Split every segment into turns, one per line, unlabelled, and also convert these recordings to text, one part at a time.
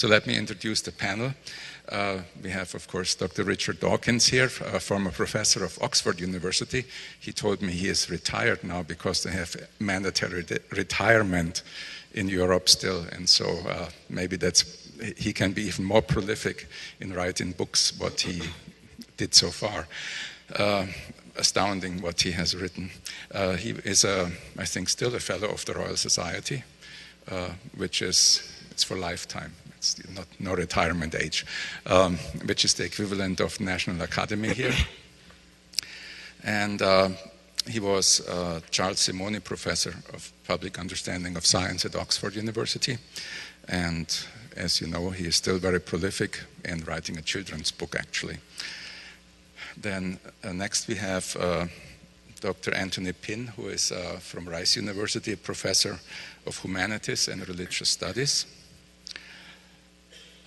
So let me introduce the panel. We have, of course, Dr. Richard Dawkins here, a former professor of Oxford University. He told me he is retired now because they have mandatory retirement in Europe still, and so maybe he can be even more prolific in writing books, what he did so far. Astounding what he has written. He is, I think, still a fellow of the Royal Society, which is, it's for lifetime. It's no retirement age, which is the equivalent of National Academy here. And he was Charles Simoni Professor of Public Understanding of Science at Oxford University. And as you know, he is still very prolific in writing a children's book, actually. Then next we have Dr. Anthony Pinn, who is from Rice University, a professor of humanities and religious studies.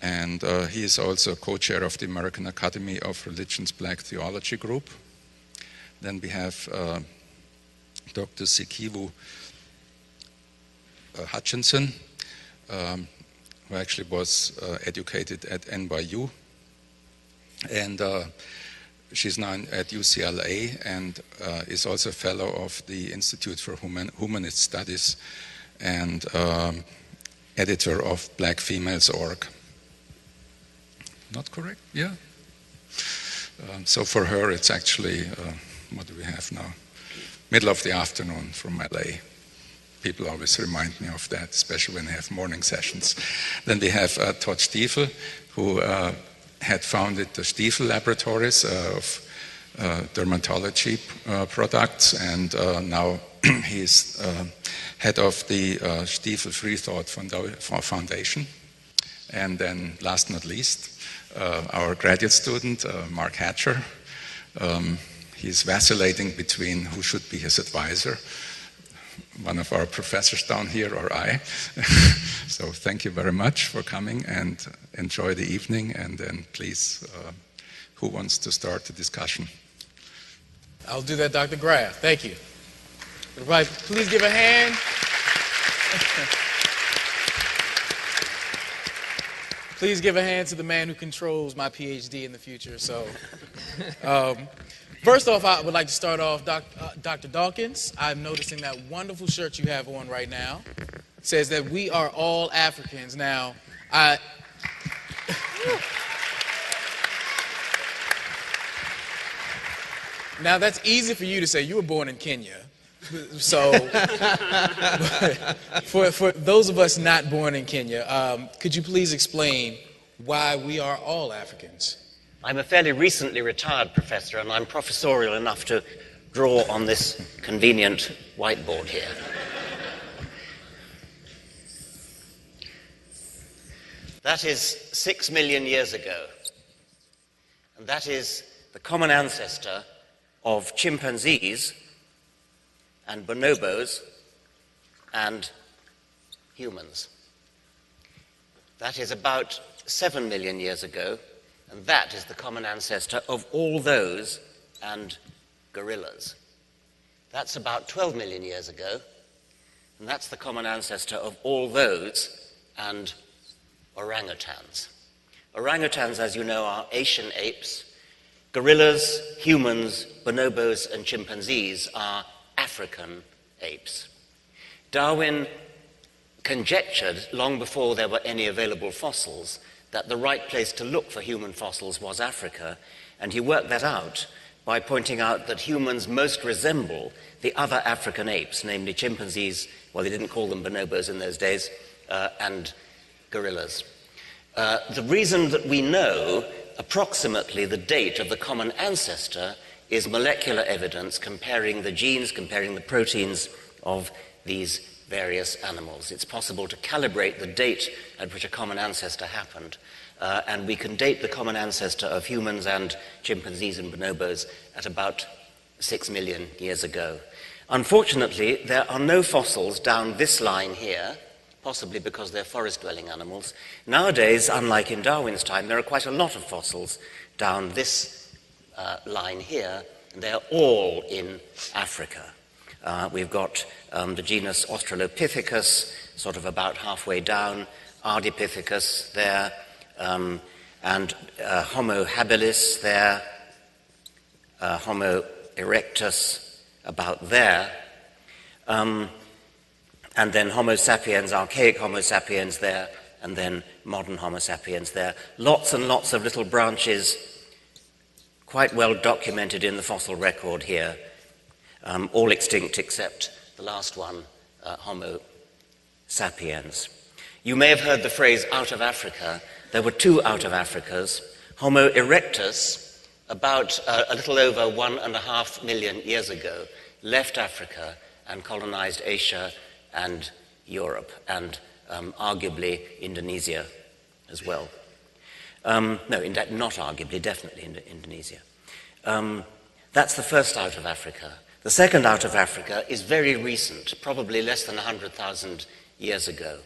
And he is also co-chair of the American Academy of Religion's Black Theology Group. Then we have Dr. Sikivu Hutchinson, who actually was educated at NYU. And she's now at UCLA and is also a fellow of the Institute for Humanist Studies and editor of Black Females Org. Not correct? Yeah. So for her, it's actually, what do we have now? Middle of the afternoon from LA. People always remind me of that, especially when they have morning sessions. Then we have Todd Stiefel, who had founded the Stiefel Laboratories of dermatology products, and now he's head of the Stiefel Free Thought Foundation. And then last not least, our graduate student, Mark Hatcher. He's vacillating between who should be his advisor, one of our professors down here or I. So thank you very much for coming and enjoy the evening. And then please, who wants to start the discussion?
I'll do that, Dr. Graff. Thank you. Everybody, please give a hand. Please give a hand to the man who controls my PhD in the future. So, first off, I would like to start off, Dr. Dawkins. I'm noticing that wonderful shirt you have on right now. It says that we are all Africans. Now, now that's easy for you to say. You were born in Kenya. So, for those of us not born in Kenya, could you please explain why we are all Africans?
I'm a fairly recently retired professor, and I'm professorial enough to draw on this convenient whiteboard here. That is 6 million years ago, and that is the common ancestor of chimpanzees and bonobos and humans. That is about 7 million years ago, and that is the common ancestor of all those and gorillas. That's about 12 million years ago, and that's the common ancestor of all those and orangutans. Orangutans, as you know, are Asian apes. Gorillas, humans, bonobos, and chimpanzees are African apes. Darwin conjectured, long before there were any available fossils, that the right place to look for human fossils was Africa, and he worked that out by pointing out that humans most resemble the other African apes, namely chimpanzees, well, they didn't call them bonobos in those days, and gorillas. The reason that we know approximately the date of the common ancestor is molecular evidence comparing the genes, comparing the proteins of these various animals. It's possible to calibrate the date at which a common ancestor happened, and we can date the common ancestor of humans and chimpanzees and bonobos at about 6 million years ago. Unfortunately, there are no fossils down this line here, possibly because they're forest-dwelling animals. Nowadays, unlike in Darwin's time, there are quite a lot of fossils down this line here, and they're all in Africa. We've got the genus Australopithecus, sort of about halfway down, Ardipithecus there, and Homo habilis there, Homo erectus about there, and then Homo sapiens, archaic Homo sapiens there, and then modern Homo sapiens there. Lots and lots of little branches, quite well documented in the fossil record here, all extinct except the last one, Homo sapiens. You may have heard the phrase out of Africa. There were two out of Africas. Homo erectus, about a little over 1.5 million years ago, left Africa and colonized Asia and Europe, and arguably Indonesia as well. No, not arguably, definitely Indonesia. That's the first out of Africa. The second out of Africa is very recent, probably less than 100,000 years ago.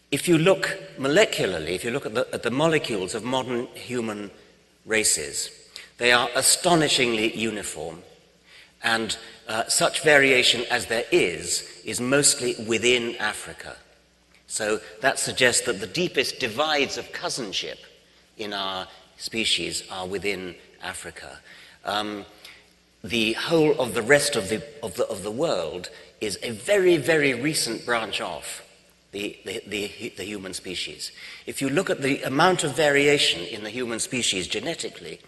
If you look molecularly, if you look at the molecules of modern human races, they are astonishingly uniform, and such variation as there is mostly within Africa. So that suggests that the deepest divides of cousinship in our species are within Africa. The whole of the rest of the world is a very, very recent branch off the human species. If you look at the amount of variation in the human species genetically,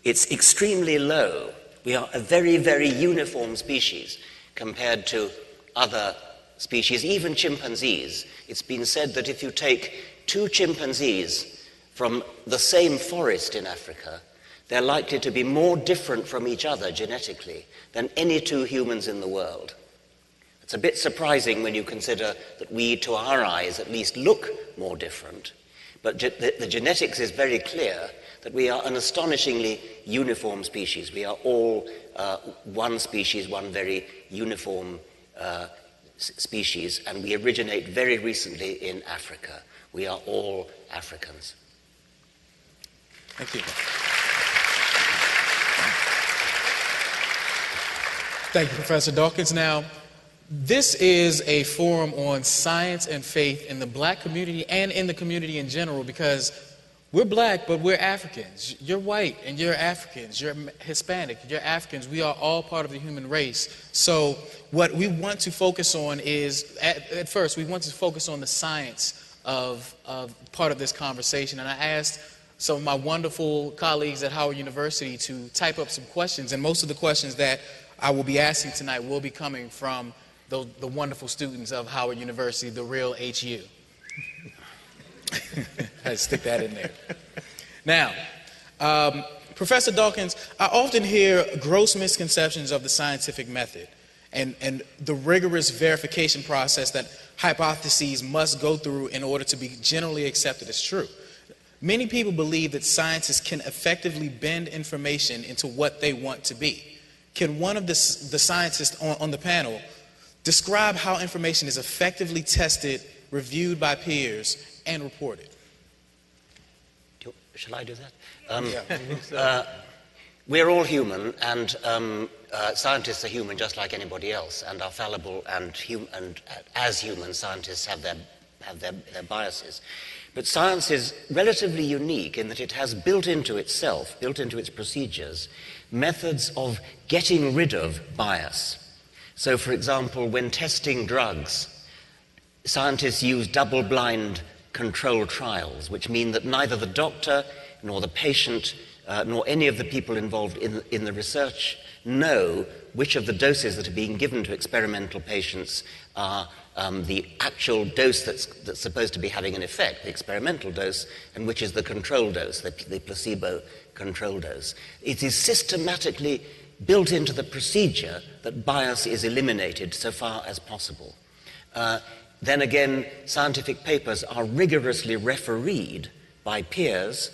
it's extremely low. We are a very, very uniform species compared to other species, even chimpanzees. It's been said that if you take two chimpanzees from the same forest in Africa, they're likely to be more different from each other genetically than any two humans in the world. It's a bit surprising when you consider that we, to our eyes, at least look more different. But the genetics is very clear that we are an astonishingly uniform species. We are all one species, one very uniform species, and we originate very recently in Africa. We are all Africans.
Thank you. Thank you, Professor Dawkins. Now, this is a forum on science and faith in the black community and in the community in general, because we're black, but we're Africans. You're white and you're Africans. You're Hispanic, you're Africans. We are all part of the human race. So what we want to focus on is, at first, we want to focus on the science of part of this conversation. And I asked some of my wonderful colleagues at Howard University to type up some questions. And most of the questions that I will be asking tonight will be coming from the wonderful students of Howard University, the real HU. I had to stick that in there. Now, Professor Dawkins, I often hear gross misconceptions of the scientific method and the rigorous verification process that hypotheses must go through in order to be generally accepted as true. Many people believe that scientists can effectively bend information into what they want to be. Can one of the scientists on the panel describe how information is effectively tested, reviewed by peers, and reported?
Shall I do that? We're all human, and scientists are human just like anybody else, and are fallible, and as human, scientists have their biases. But science is relatively unique in that it has built into itself, built into its procedures, methods of getting rid of bias. So, for example, when testing drugs, scientists use double-blind controlled trials, which mean that neither the doctor nor the patient nor any of the people involved in the research know which of the doses that are being given to experimental patients are the actual dose that's supposed to be having an effect, the experimental dose, and which is the control dose, the placebo control dose. It is systematically built into the procedure that bias is eliminated so far as possible. Then again, scientific papers are rigorously refereed by peers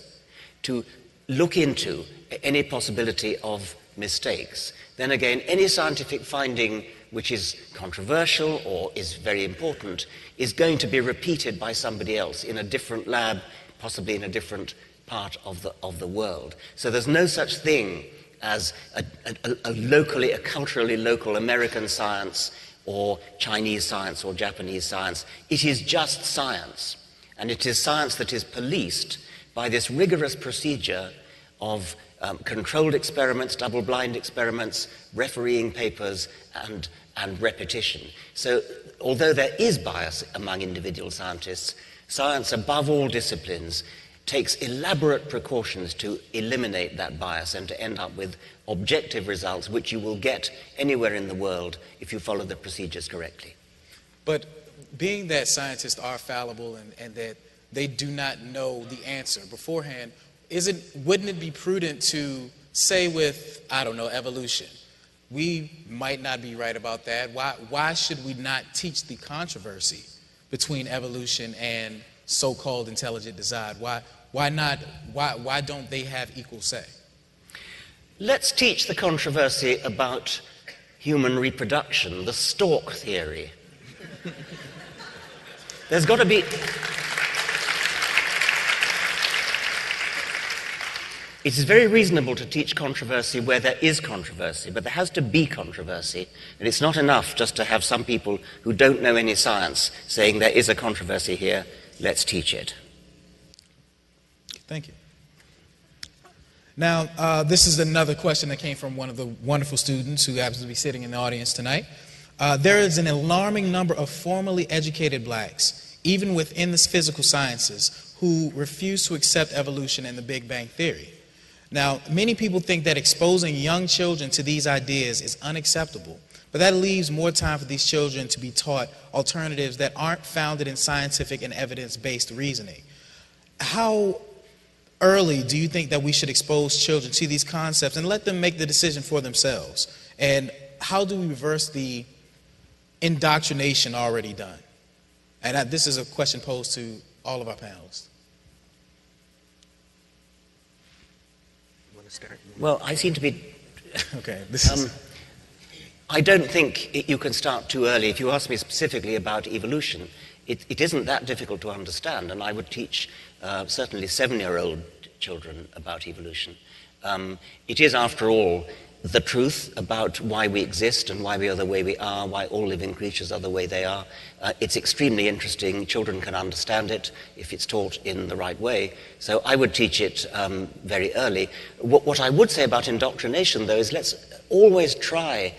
to look into any possibility of mistakes. Then again, any scientific finding which is controversial or is very important is going to be repeated by somebody else in a different lab, possibly in a different part of the world. So there's no such thing as a culturally local American science or Chinese science or Japanese science. It is just science. And it is science that is policed by this rigorous procedure of controlled experiments, double-blind experiments, refereeing papers, and repetition. So although there is bias among individual scientists, science, above all disciplines, takes elaborate precautions to eliminate that bias and to end up with objective results which you will get anywhere in the world if you follow the procedures correctly.
But being that scientists are fallible and that they do not know the answer beforehand, wouldn't it be prudent to say with, I don't know, evolution, we might not be right about that. Why should we not teach the controversy between evolution and so-called intelligent design? Why don't they have equal say?
Let's teach the controversy about human reproduction, the stork theory. There's got to be... It is very reasonable to teach controversy where there is controversy, but there has to be controversy, and it's not enough just to have some people who don't know any science saying there is a controversy here, let's teach it.
Thank you. Now, this is another question that came from one of the wonderful students who happens to be sitting in the audience tonight. There is an alarming number of formally educated blacks, even within the physical sciences, who refuse to accept evolution and the Big Bang Theory. Now, many people think that exposing young children to these ideas is unacceptable, but that leaves more time for these children to be taught alternatives that aren't founded in scientific and evidence-based reasoning. How early do you think that we should expose children to these concepts and let them make the decision for themselves? And how do we reverse the indoctrination already done? And this is a question posed to all of our panelists.
Well, I seem to be...
Okay.
I don't think you can start too early. If you ask me specifically about evolution, it isn't that difficult to understand, and I would teach certainly 7-year-old children about evolution. It is, after all, the truth about why we exist and why we are the way we are, why all living creatures are the way they are. It's extremely interesting. Children can understand it if it's taught in the right way. So I would teach it very early. What I would say about indoctrination, though, is let's always try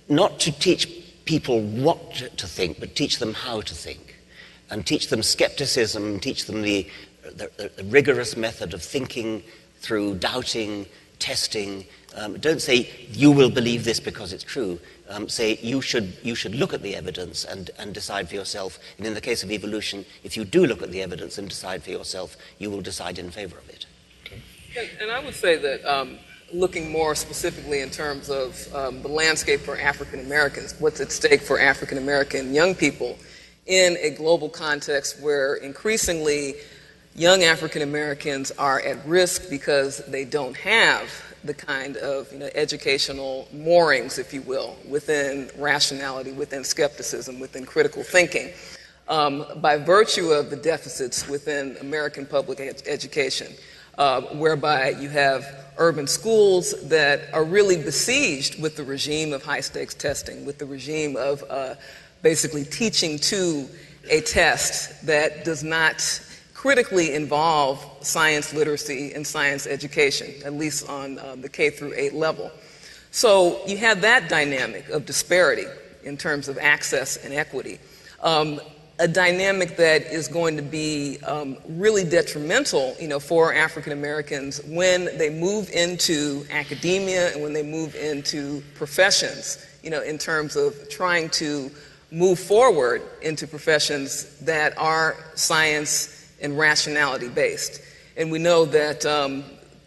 not to teach people what to think, but teach them how to think. And teach them skepticism, teach them the rigorous method of thinking through doubting, testing. Don't say, you will believe this because it's true. Say, you should look at the evidence and decide for yourself. And in the case of evolution, if you do look at the evidence and decide for yourself, you will decide in favor of it.
And I would say that looking more specifically in terms of the landscape for African Americans, what's at stake for African American young people in a global context where increasingly young African Americans are at risk because they don't have the kind of educational moorings, if you will, within rationality, within skepticism, within critical thinking, by virtue of the deficits within American public education, whereby you have urban schools that are really besieged with the regime of high-stakes testing, with the regime of basically teaching to a test that does not critically involve science literacy and science education, at least on the K through 8 level. So you have that dynamic of disparity in terms of access and equity, a dynamic that is going to be really detrimental, for African Americans when they move into academia and when they move into professions, in terms of trying to move forward into professions that are science and rationality based. And we know that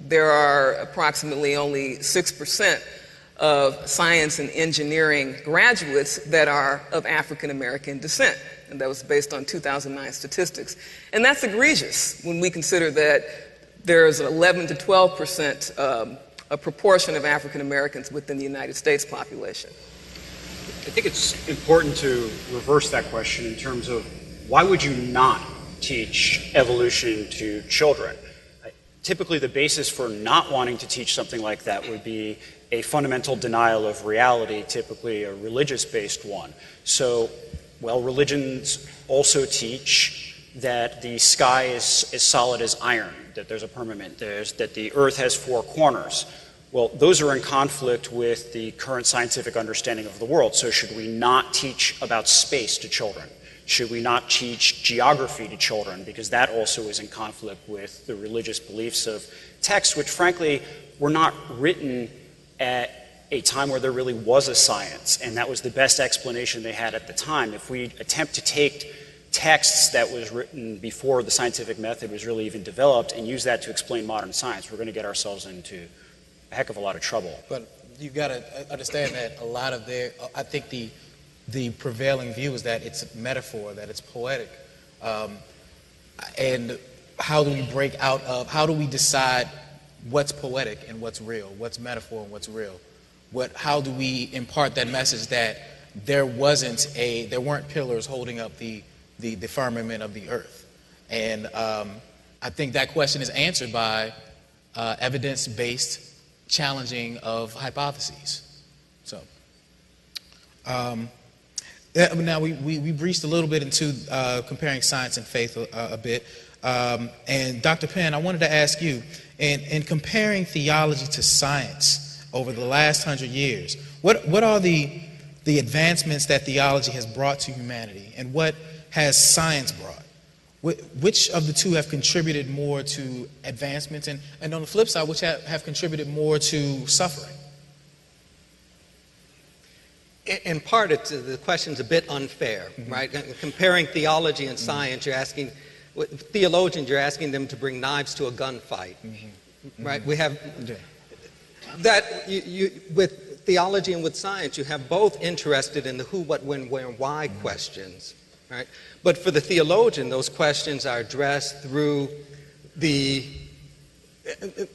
there are approximately only 6% of science and engineering graduates that are of African American descent. And that was based on 2009 statistics. And that's egregious when we consider that there's 11 to 12% a proportion of African Americans within the United States population.
I think it's important to reverse that question in terms of why would you not teach evolution to children? Typically, the basis for not wanting to teach something like that would be a fundamental denial of reality, typically a religious-based one. So, well, religions also teach that the sky is as solid as iron, that there's a firmament, that the earth has four corners. Well, those are in conflict with the current scientific understanding of the world. So should we not teach about space to children? Should we not teach geography to children? Because that also is in conflict with the religious beliefs of texts, which frankly were not written at a time where there really was a science, and that was the best explanation they had at the time. If we attempt to take texts that was written before the scientific method was really even developed and use that to explain modern science, we're going to get ourselves into a heck of a lot of trouble.
But you've got to understand that a lot of I think the prevailing view is that it's metaphor, that it's poetic. And how do we decide what's poetic and what's real, what's metaphor and what's real? How do we impart that message that there weren't pillars holding up the firmament of the earth? And I think that question is answered by evidence-based challenging of hypotheses. So now we breached a little bit into comparing science and faith a bit. And Dr. Penn, I wanted to ask you, in comparing theology to science over the last 100 years, what are the advancements that theology has brought to humanity, and what has science brought? Which of the two have contributed more to advancements, and on the flip side, which have contributed more to suffering?
In part, the question's a bit unfair, right? Comparing theology and science, you're asking theologians, you're asking them to bring knives to a gunfight, right? We have that with theology and with science, you have both interested in the who, what, when, where, and why questions, right? But for the theologian, those questions are addressed through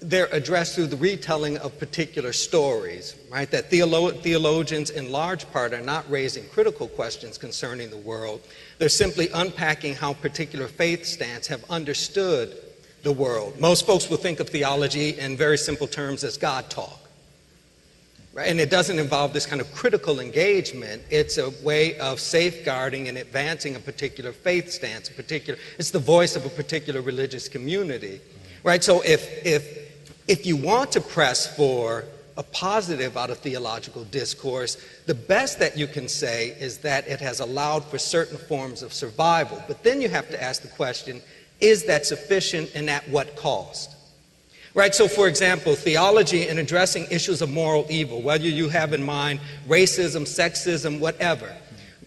they're addressed through the retelling of particular stories, right? That theologians, in large part, are not raising critical questions concerning the world. They're simply unpacking how particular faith stands have understood the world. Most folks will think of theology in very simple terms as God talk, right? And it doesn't involve this kind of critical engagement. It's a way of safeguarding and advancing a particular faith stance. It's the voice of a particular religious community. Right, so if you want to press for a positive out of theological discourse, the best that you can say is that it has allowed for certain forms of survival. But then you have to ask the question, is that sufficient and at what cost? Right, so for example, theology in addressing issues of moral evil, whether you have in mind racism, sexism, whatever,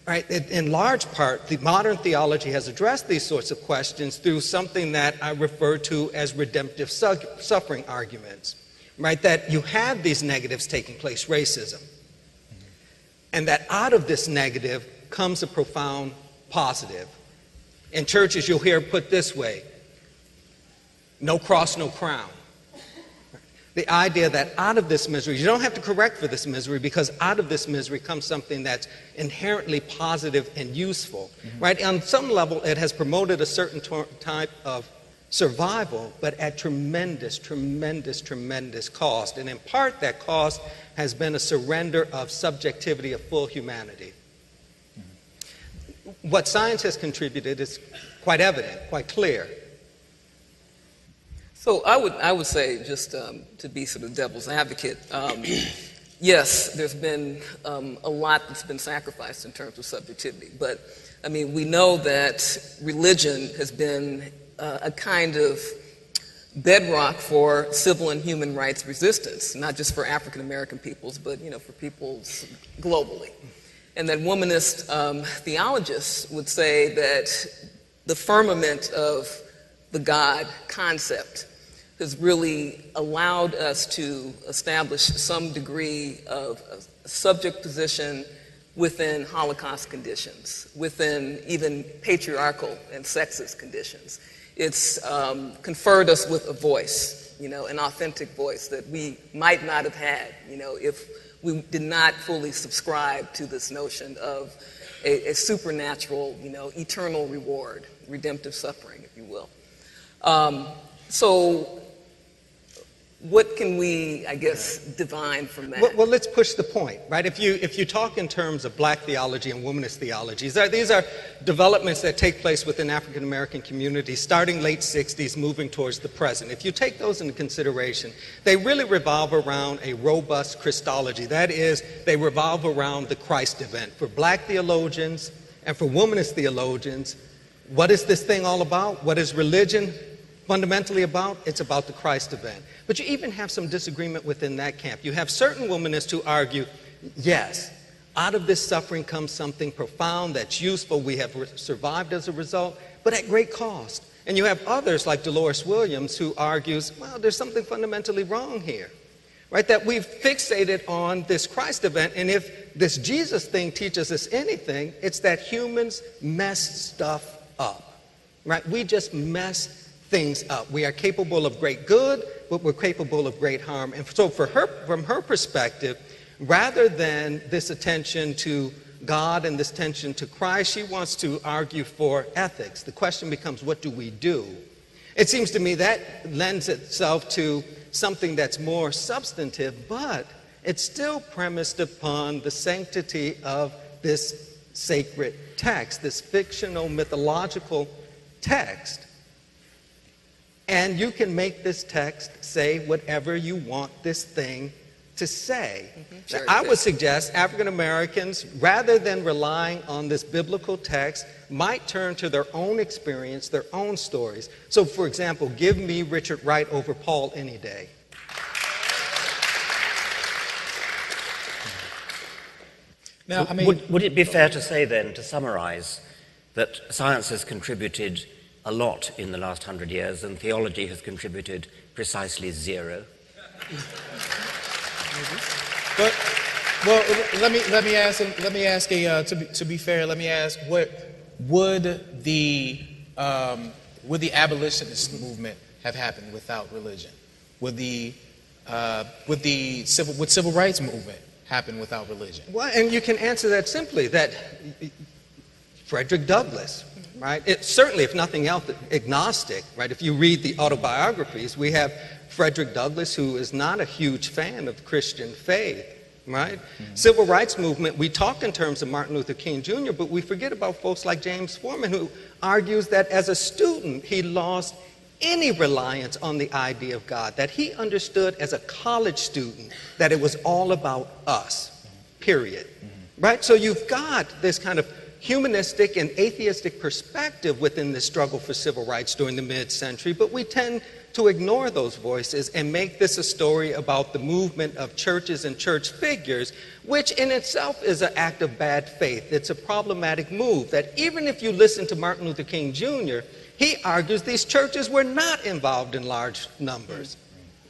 right? In large part, the modern theology has addressed these sorts of questions through something that I refer to as redemptive suffering arguments, right? That you have these negatives taking place, racism, and that out of this negative comes a profound positive. In churches, you'll hear it put this way: no cross, no crown. The idea that out of this misery, you don't have to correct for this misery, because out of this misery comes something that's inherently positive and useful, right? On some level, it has promoted a certain type of survival, but at tremendous, tremendous, tremendous cost. And in part, that cost has been a surrender of subjectivity of full humanity. What science has contributed is quite evident, quite clear.
So I would say, just to be sort of devil's advocate, yes, there's been a lot that's been sacrificed in terms of subjectivity. But, I mean, we know that religion has been a kind of bedrock for civil and human rights resistance, not just for African American peoples, but, for peoples globally. And that womanist theologists would say that the firmament of the God concept has really allowed us to establish some degree of subject position within Holocaust conditions, within even patriarchal and sexist conditions. It's conferred us with a voice, an authentic voice that we might not have had, if we did not fully subscribe to this notion of a supernatural, eternal reward, redemptive suffering, if you will. So what can we, I guess, divine from that?
Well, let's push the point, right? If you talk in terms of black theology and womanist theology, these are developments that take place within African American communities starting late 60s, moving towards the present. If you take those into consideration, they really revolve around a robust Christology. That is, they revolve around the Christ event. For black theologians and for womanist theologians, what is this thing all about? What is religion fundamentally about? It's about the Christ event. But you even have some disagreement within that camp. You have certain womanists who argue, yes, out of this suffering comes something profound that's useful. We have survived as a result, but at great cost. And you have others like Dolores Williams who argues, well, there's something fundamentally wrong here, right? That we've fixated on this Christ event, and if this Jesus thing teaches us anything, it's that humans mess stuff up, right? We just mess things up. We are capable of great good, but we're capable of great harm. And so from her perspective, rather than this attention to God and this attention to Christ, she wants to argue for ethics. The question becomes, what do we do? It seems to me that lends itself to something that's more substantive, but it's still premised upon the sanctity of this sacred text, this fictional, mythological text. And you can make this text say whatever you want this thing to say.
Sure,
I would suggest African Americans, rather than relying on this biblical text, might turn to their own experience, their own stories. So, for example, give me Richard Wright over Paul any day.
Now,
Would it be fair to say then, to summarize, that science has contributed a lot in the last 100 years and theology has contributed precisely zero?
Well, let me ask. To be fair, let me ask: what would the abolitionist movement have happened without religion? Would civil rights movement happen without religion?
Well, and you can answer that simply, that Frederick Douglass, right? Certainly, if nothing else, agnostic, right? If you read the autobiographies, we have Frederick Douglass, who is not a huge fan of Christian faith, right? Mm-hmm. Civil rights movement, we talk in terms of Martin Luther King Jr., but we forget about folks like James Foreman, who argues that as a student, he lost any reliance on the idea of God, that he understood as a college student that it was all about us, period, right? So you've got this kind of humanistic and atheistic perspective within the struggle for civil rights during the mid-century, but we tend to ignore those voices and make this a story about the movement of churches and church figures, which in itself is an act of bad faith. It's a problematic move that even if you listen to Martin Luther King Jr., he argues these churches were not involved in large numbers,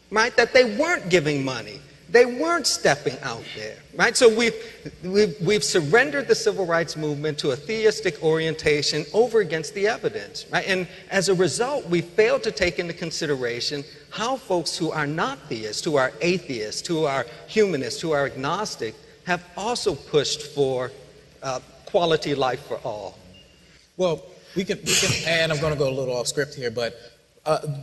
right? That they weren't giving money. They weren't stepping out there, right? So we've surrendered the civil rights movement to a theistic orientation over against the evidence, right? And as a result, we failed to take into consideration how folks who are not theists, who are atheists, who are humanists, who are agnostic, have also pushed for quality life for all.
Well, we can, and I'm going to go a little off script here, but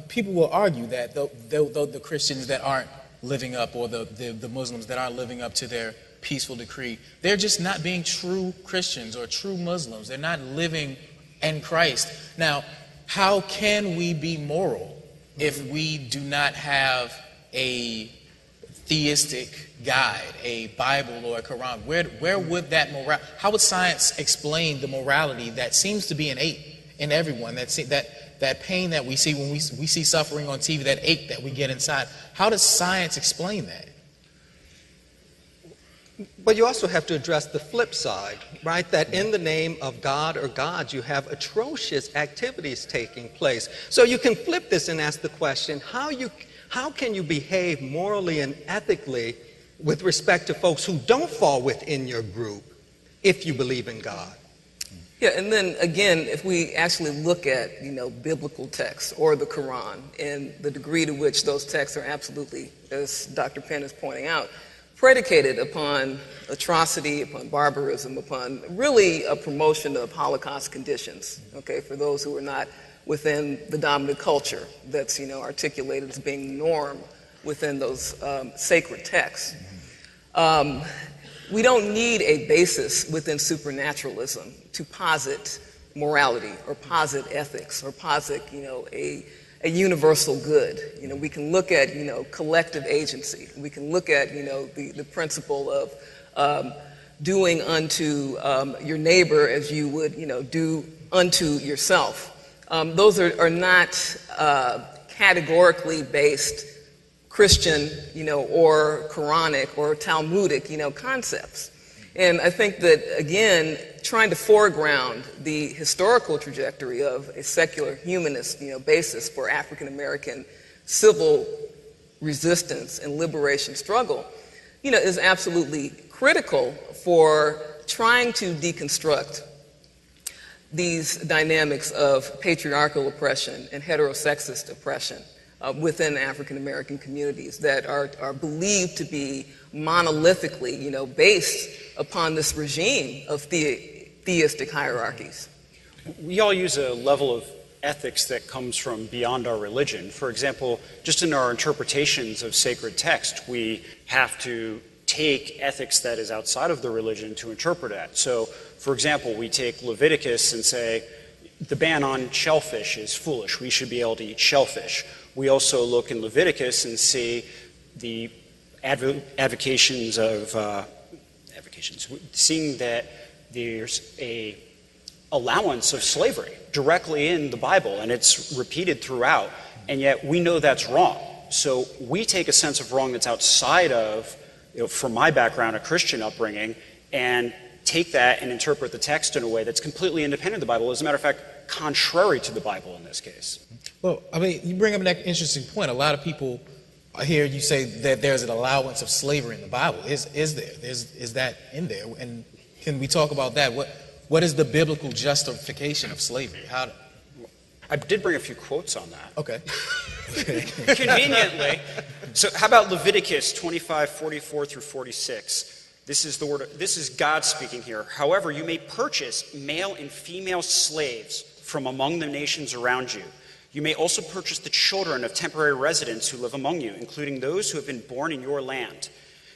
people will argue that the Christians that aren't living up, or the Muslims that aren't living up to their peaceful decree, they're just not being true Christians or true Muslims. They're not living in Christ. Now, how can we be moral if we do not have a theistic guide, a Bible or a Quran? Where would that how would science explain the morality that seems to be innate in everyone, that pain that we see when we see suffering on TV, that ache that we get inside? How does science explain that?
But you also have to address the flip side, right? That in the name of God or gods, you have atrocious activities taking place. So you can flip this and ask the question, how can you behave morally and ethically with respect to folks who don't fall within your group if you believe in God?
Yeah, and then again, if we actually look at, biblical texts or the Quran and the degree to which those texts are absolutely, as Dr. Penn is pointing out, predicated upon atrocity, upon barbarism, upon really a promotion of Holocaust conditions, okay, for those who are not within the dominant culture that's, articulated as being the norm within those sacred texts. We don't need a basis within supernaturalism to posit morality or posit ethics or posit, a universal good. We can look at, collective agency. We can look at, the principle of doing unto your neighbor as you would, do unto yourself. Those are not categorically based Christian, or Quranic or Talmudic, concepts. And I think that, again, trying to foreground the historical trajectory of a secular humanist, basis for African American civil resistance and liberation struggle, is absolutely critical for trying to deconstruct these dynamics of patriarchal oppression and heterosexist oppression within African American communities that are believed to be monolithically, based upon this regime of theistic hierarchies.
We all use a level of ethics that comes from beyond our religion. For example, just in our interpretations of sacred text, we have to take ethics that is outside of the religion to interpret it. So, for example, we take Leviticus and say, the ban on shellfish is foolish. We should be able to eat shellfish. We also look in Leviticus and see the advocations of seeing that there's a allowance of slavery directly in the Bible, and it's repeated throughout, and yet we know that's wrong. So we take a sense of wrong that's outside of, from my background, a Christian upbringing, and take that and interpret the text in a way that's completely independent of the Bible. As a matter of fact, contrary to the Bible in this case.
Well, you bring up an interesting point. A lot of people hear you say that there's an allowance of slavery in the Bible. Is there? Is that in there? And can we talk about that? What is the biblical justification of slavery?
I did bring a few quotes on that.
Okay.
Conveniently. So how about Leviticus 25:44 through 46? This is God speaking here. However, you may purchase male and female slaves from among the nations around you. You may also purchase the children of temporary residents who live among you, including those who have been born in your land.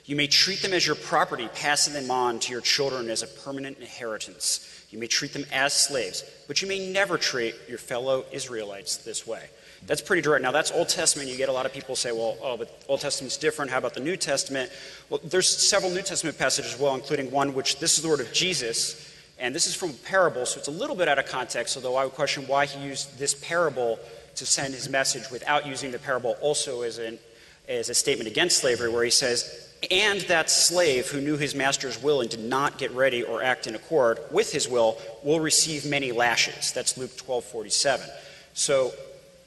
You may treat them as your property, passing them on to your children as a permanent inheritance. You may treat them as slaves, but you may never treat your fellow Israelites this way. That's pretty direct. Now, that's Old Testament. You get a lot of people say, but Old Testament's different. How about the New Testament? Well, there's several New Testament passages as well, including one which, this is the word of Jesus, and this is from a parable, so it's a little bit out of context, although I would question why he used this parable to send his message without using the parable also as a statement against slavery, where he says, and that slave who knew his master's will and did not get ready or act in accord with his will receive many lashes. That's Luke 12:47. So,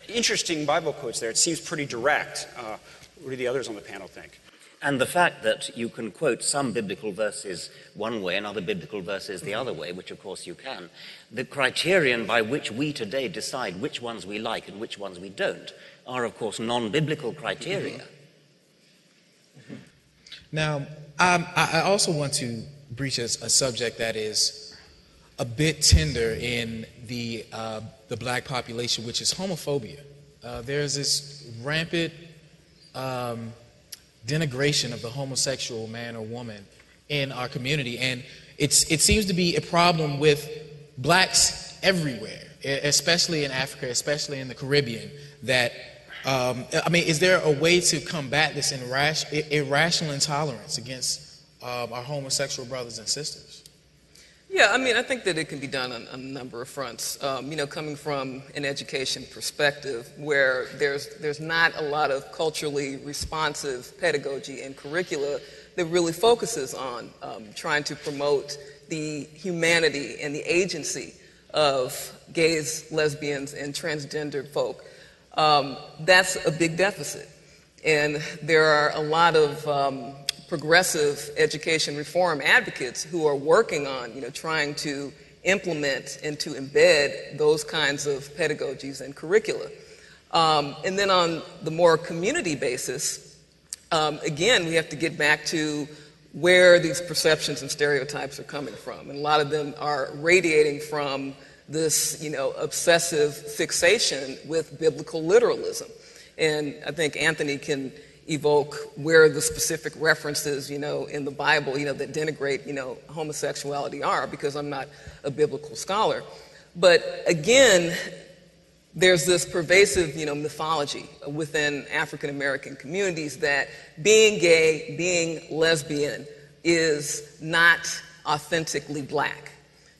interesting Bible quotes there. It seems pretty direct. What do the others on the panel think?
And the fact that you can quote some biblical verses one way and other biblical verses the other way, which of course you can, the criterion by which we today decide which ones we like and which ones we don't are of course non-biblical criteria.
Now, I also want to breach a subject that is a bit tender in the black population, which is homophobia. There's this rampant denigration of the homosexual man or woman in our community, and it seems to be a problem with blacks everywhere, especially in Africa, especially in the Caribbean. That is there a way to combat this irrational intolerance against our homosexual brothers and sisters?
Yeah, I think that it can be done on a number of fronts. Coming from an education perspective where there's not a lot of culturally responsive pedagogy and curricula that really focuses on trying to promote the humanity and the agency of gays, lesbians, and transgendered folk. That's a big deficit. And there are a lot of progressive education reform advocates who are working on, trying to implement and to embed those kinds of pedagogies and curricula. And then on the more community basis, again, we have to get back to where these perceptions and stereotypes are coming from. And a lot of them are radiating from this, obsessive fixation with biblical literalism. And I think Anthony can evoke where the specific references, in the Bible, that denigrate, homosexuality are, because I'm not a biblical scholar. But again, there's this pervasive, mythology within African American communities that being gay, being lesbian is not authentically black,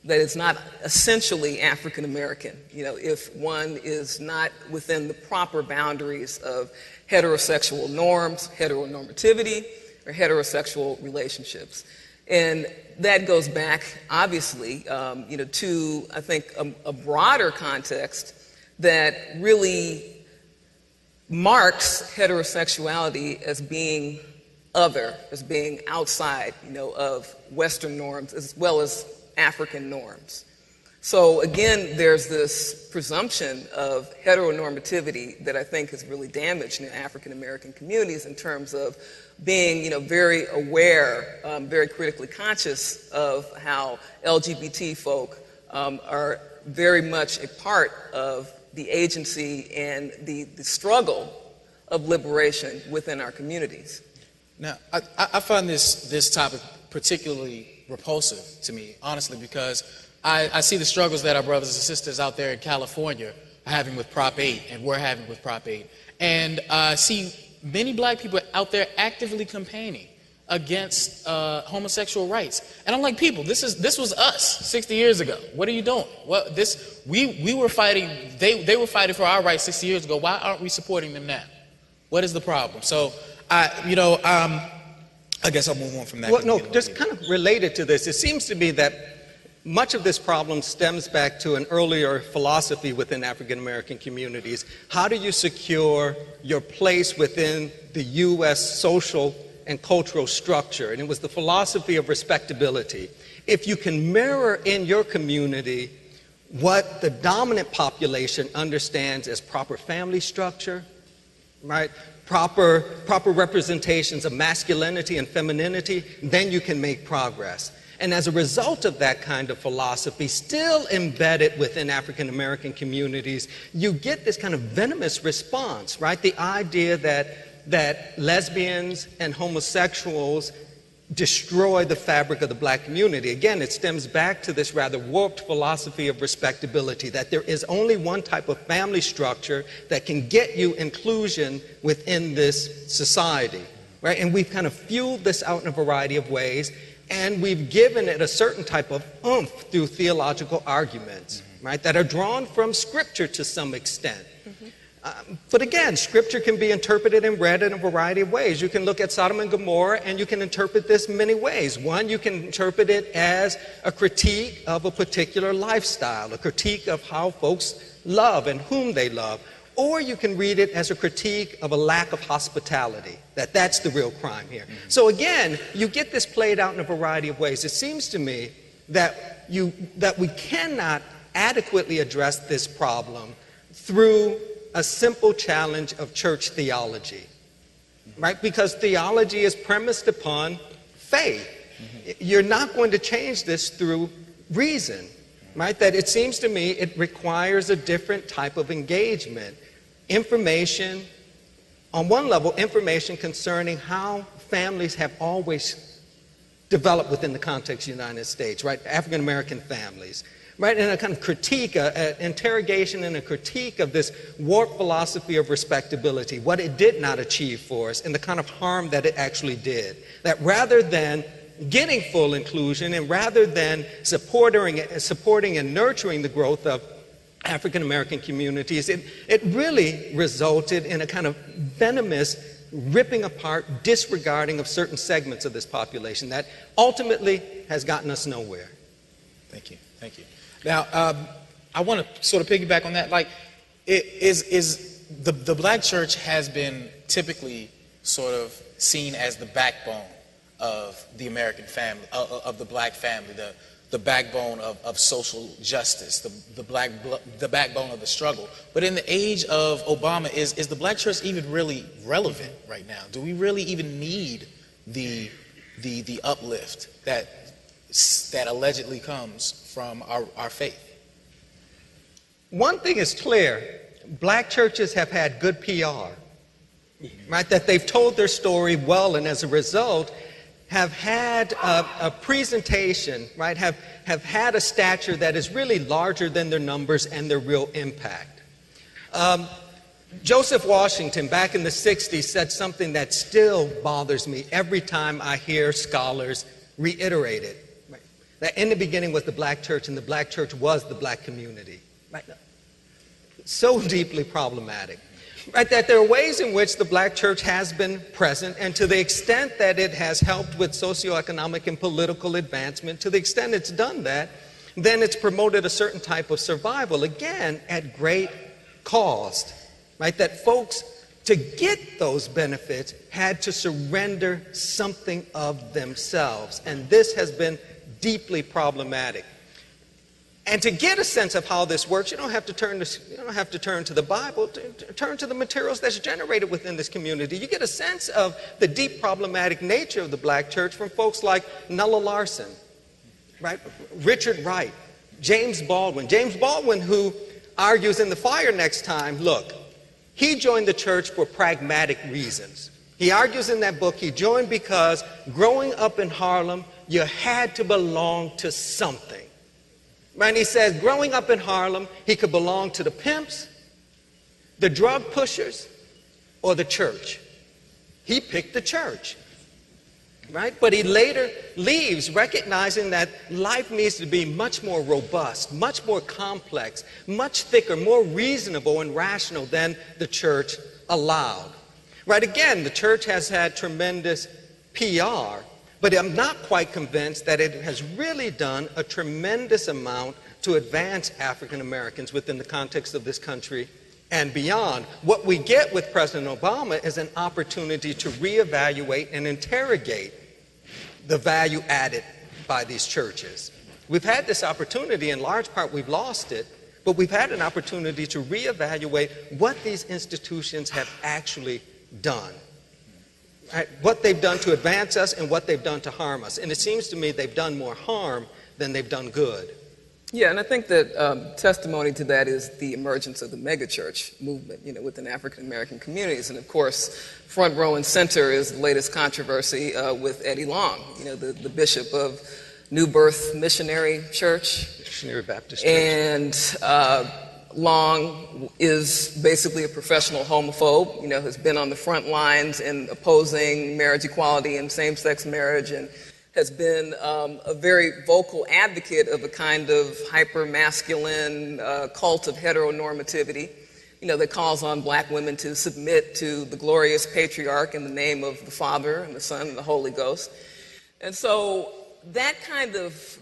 that it's not essentially African American, if one is not within the proper boundaries of heterosexual norms, heteronormativity, or heterosexual relationships. And that goes back, obviously, to, I think, a broader context that really marks heterosexuality as being other, as being outside, of Western norms as well as African norms. So again, there's this presumption of heteronormativity that I think has really damaged African American communities in terms of being, very aware, very critically conscious of how LGBT folk are very much a part of the agency and the struggle of liberation within our communities.
Now, I find this topic particularly repulsive to me, honestly, because I see the struggles that our brothers and sisters out there in California are having with Prop 8 and we're having with Prop 8. And I see many black people out there actively campaigning against homosexual rights. And I'm like, people, this was us 60 years ago. What are you doing? We were fighting, they were fighting for our rights 60 years ago. Why aren't we supporting them now? What is the problem? So, I guess I'll move on from that.
Well, no, just kind of related to this, it seems to me that much of this problem stems back to an earlier philosophy within African American communities. How do you secure your place within the U.S. social and cultural structure? And it was the philosophy of respectability. If you can mirror in your community what the dominant population understands as proper family structure, right? Proper representations of masculinity and femininity, then you can make progress. And as a result of that kind of philosophy, still embedded within African American communities, you get this kind of venomous response, right? The idea that lesbians and homosexuals destroy the fabric of the black community. Again, it stems back to this rather warped philosophy of respectability, that there is only one type of family structure that can get you inclusion within this society, right? And we've kind of fueled this out in a variety of ways, and we've given it a certain type of oomph through theological arguments, right, that are drawn from Scripture to some extent. But again, Scripture can be interpreted and read in a variety of ways. You can look at Sodom and Gomorrah and you can interpret this many ways. One, you can interpret it as a critique of a particular lifestyle, a critique of how folks love and whom they love. Or you can read it as a critique of a lack of hospitality, that's the real crime here. So again, you get this played out in a variety of ways. It seems to me that we cannot adequately address this problem through a simple challenge of church theology, right? Because theology is premised upon faith. You're not going to change this through reason, right? That it seems to me it requires a different type of engagement. Information, on one level, information concerning how families have always developed within the context of the United States, right? African American families. Right, and a kind of critique, an interrogation and a critique of this warped philosophy of respectability, what it did not achieve for us, and the kind of harm that it actually did. That rather than getting full inclusion and rather than supporting and nurturing the growth of African American communities, it really resulted in a kind of venomous ripping apart, disregarding of certain segments of this population that ultimately has gotten us nowhere.
Thank you. Now, I want to sort of piggyback on that. Like, the black church has been typically sort of seen as the backbone of the American family, of the black family, the backbone of social justice, the backbone of the struggle. But in the age of Obama, is the black church even really relevant right now? Do we really even need the uplift that allegedly comes from our faith?
One thing is clear, black churches have had good PR, right? That they've told their story well, and as a result, have had a presentation, right? Have had a stature that is really larger than their numbers and their real impact. Joseph Washington, back in the 60s, said something that still bothers me every time I hear scholars reiterate it. Right? That in the beginning was the black church, and the black church was the black community. Right? So deeply problematic. Right? That there are ways in which the black church has been present, and to the extent that it has helped with socioeconomic and political advancement, to the extent it's done that, then it's promoted a certain type of survival, again, at great cost. Right? That folks, to get those benefits, had to surrender something of themselves. And this has been deeply problematic. And to get a sense of how this works, you don't have to turn to the Bible, turn to the materials that's generated within this community. You get a sense of the deep problematic nature of the black church from folks like Nella Larson, right? Richard Wright, James Baldwin. James Baldwin, who argues in The Fire Next Time, look, he joined the church for pragmatic reasons. He argues in that book he joined because growing up in Harlem, you had to belong to something. And he says growing up in Harlem, he could belong to the pimps, the drug pushers, or the church. He picked the church. Right? But he later leaves recognizing that life needs to be much more robust, much more complex, much thicker, more reasonable and rational than the church allowed. Right? Again, the church has had tremendous PR, but I'm not quite convinced that it has really done a tremendous amount to advance African Americans within the context of this country and beyond. What we get with President Obama is an opportunity to reevaluate and interrogate the value added by these churches. We've had this opportunity, in large part we've lost it, but we've had an opportunity to reevaluate what these institutions have actually done. Right? What they've done to advance us and what they've done to harm us. And it seems to me they've done more harm than they've done good.
Yeah, and I think that testimony to that is the emergence of the megachurch movement, within African American communities. And of course, front row and center is the latest controversy with Eddie Long, the bishop of New Birth Missionary Church.
Missionary Baptist Church.
And Long is basically a professional homophobe, has been on the front lines in opposing marriage equality and same-sex marriage, and has been a very vocal advocate of a kind of hyper-masculine cult of heteronormativity, that calls on black women to submit to the glorious patriarch in the name of the Father and the Son and the Holy Ghost. And so that kind of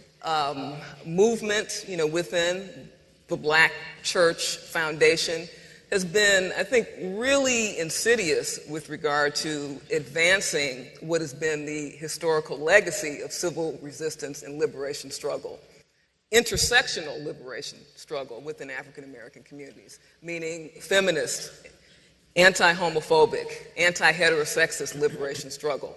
movement, within the Black Church Foundation has been, I think, really insidious with regard to advancing what has been the historical legacy of civil resistance and liberation struggle, intersectional liberation struggle within African American communities, meaning feminist, anti-homophobic, anti-heterosexist liberation struggle.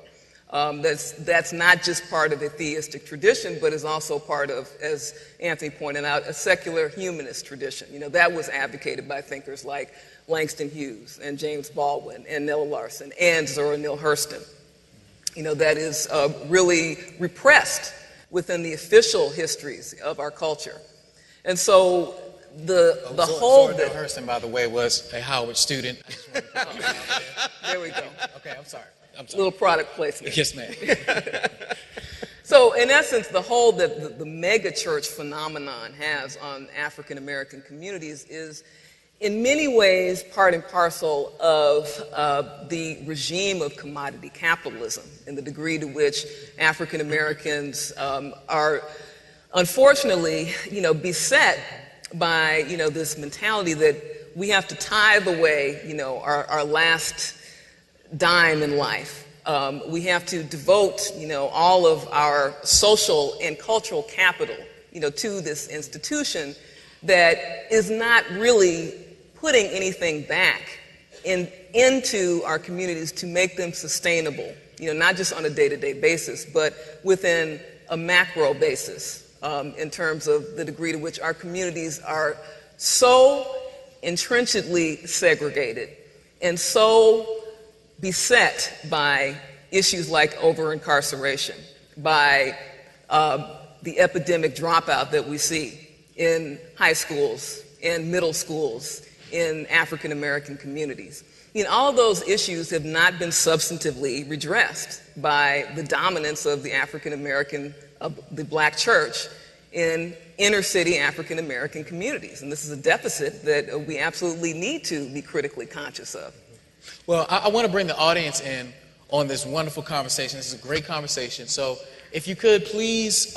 That's not just part of a theistic tradition, but is also part of, as Anthony pointed out, a secular humanist tradition. That was advocated by thinkers like Langston Hughes and James Baldwin and Nella Larson and Zora Neale Hurston. That is really repressed within the official histories of our culture. And so the whole
Zora Neale Hurston, by the way, was a Howard student. I just wanted to comment on that.
There we go.
Okay, I'm sorry.
Little product placement.
Yes, ma'am.
So, in essence, the hold that the megachurch phenomenon has on African American communities is, in many ways, part and parcel of the regime of commodity capitalism, and the degree to which African Americans are, unfortunately, beset by this mentality that we have to tithe away, our last dime in life. We have to devote, all of our social and cultural capital, to this institution that is not really putting anything back into our communities to make them sustainable, not just on a day-to-day basis, but within a macro basis, in terms of the degree to which our communities are so entrenchedly segregated and so beset by issues like over-incarceration, by the epidemic dropout that we see in high schools, in middle schools, in African American communities. All of those issues have not been substantively redressed by the dominance of the African American, of the black church in inner city African American communities. And this is a deficit that we absolutely need to be critically conscious of.
Well, I want to bring the audience in on this wonderful conversation. This is a great conversation. So if you could please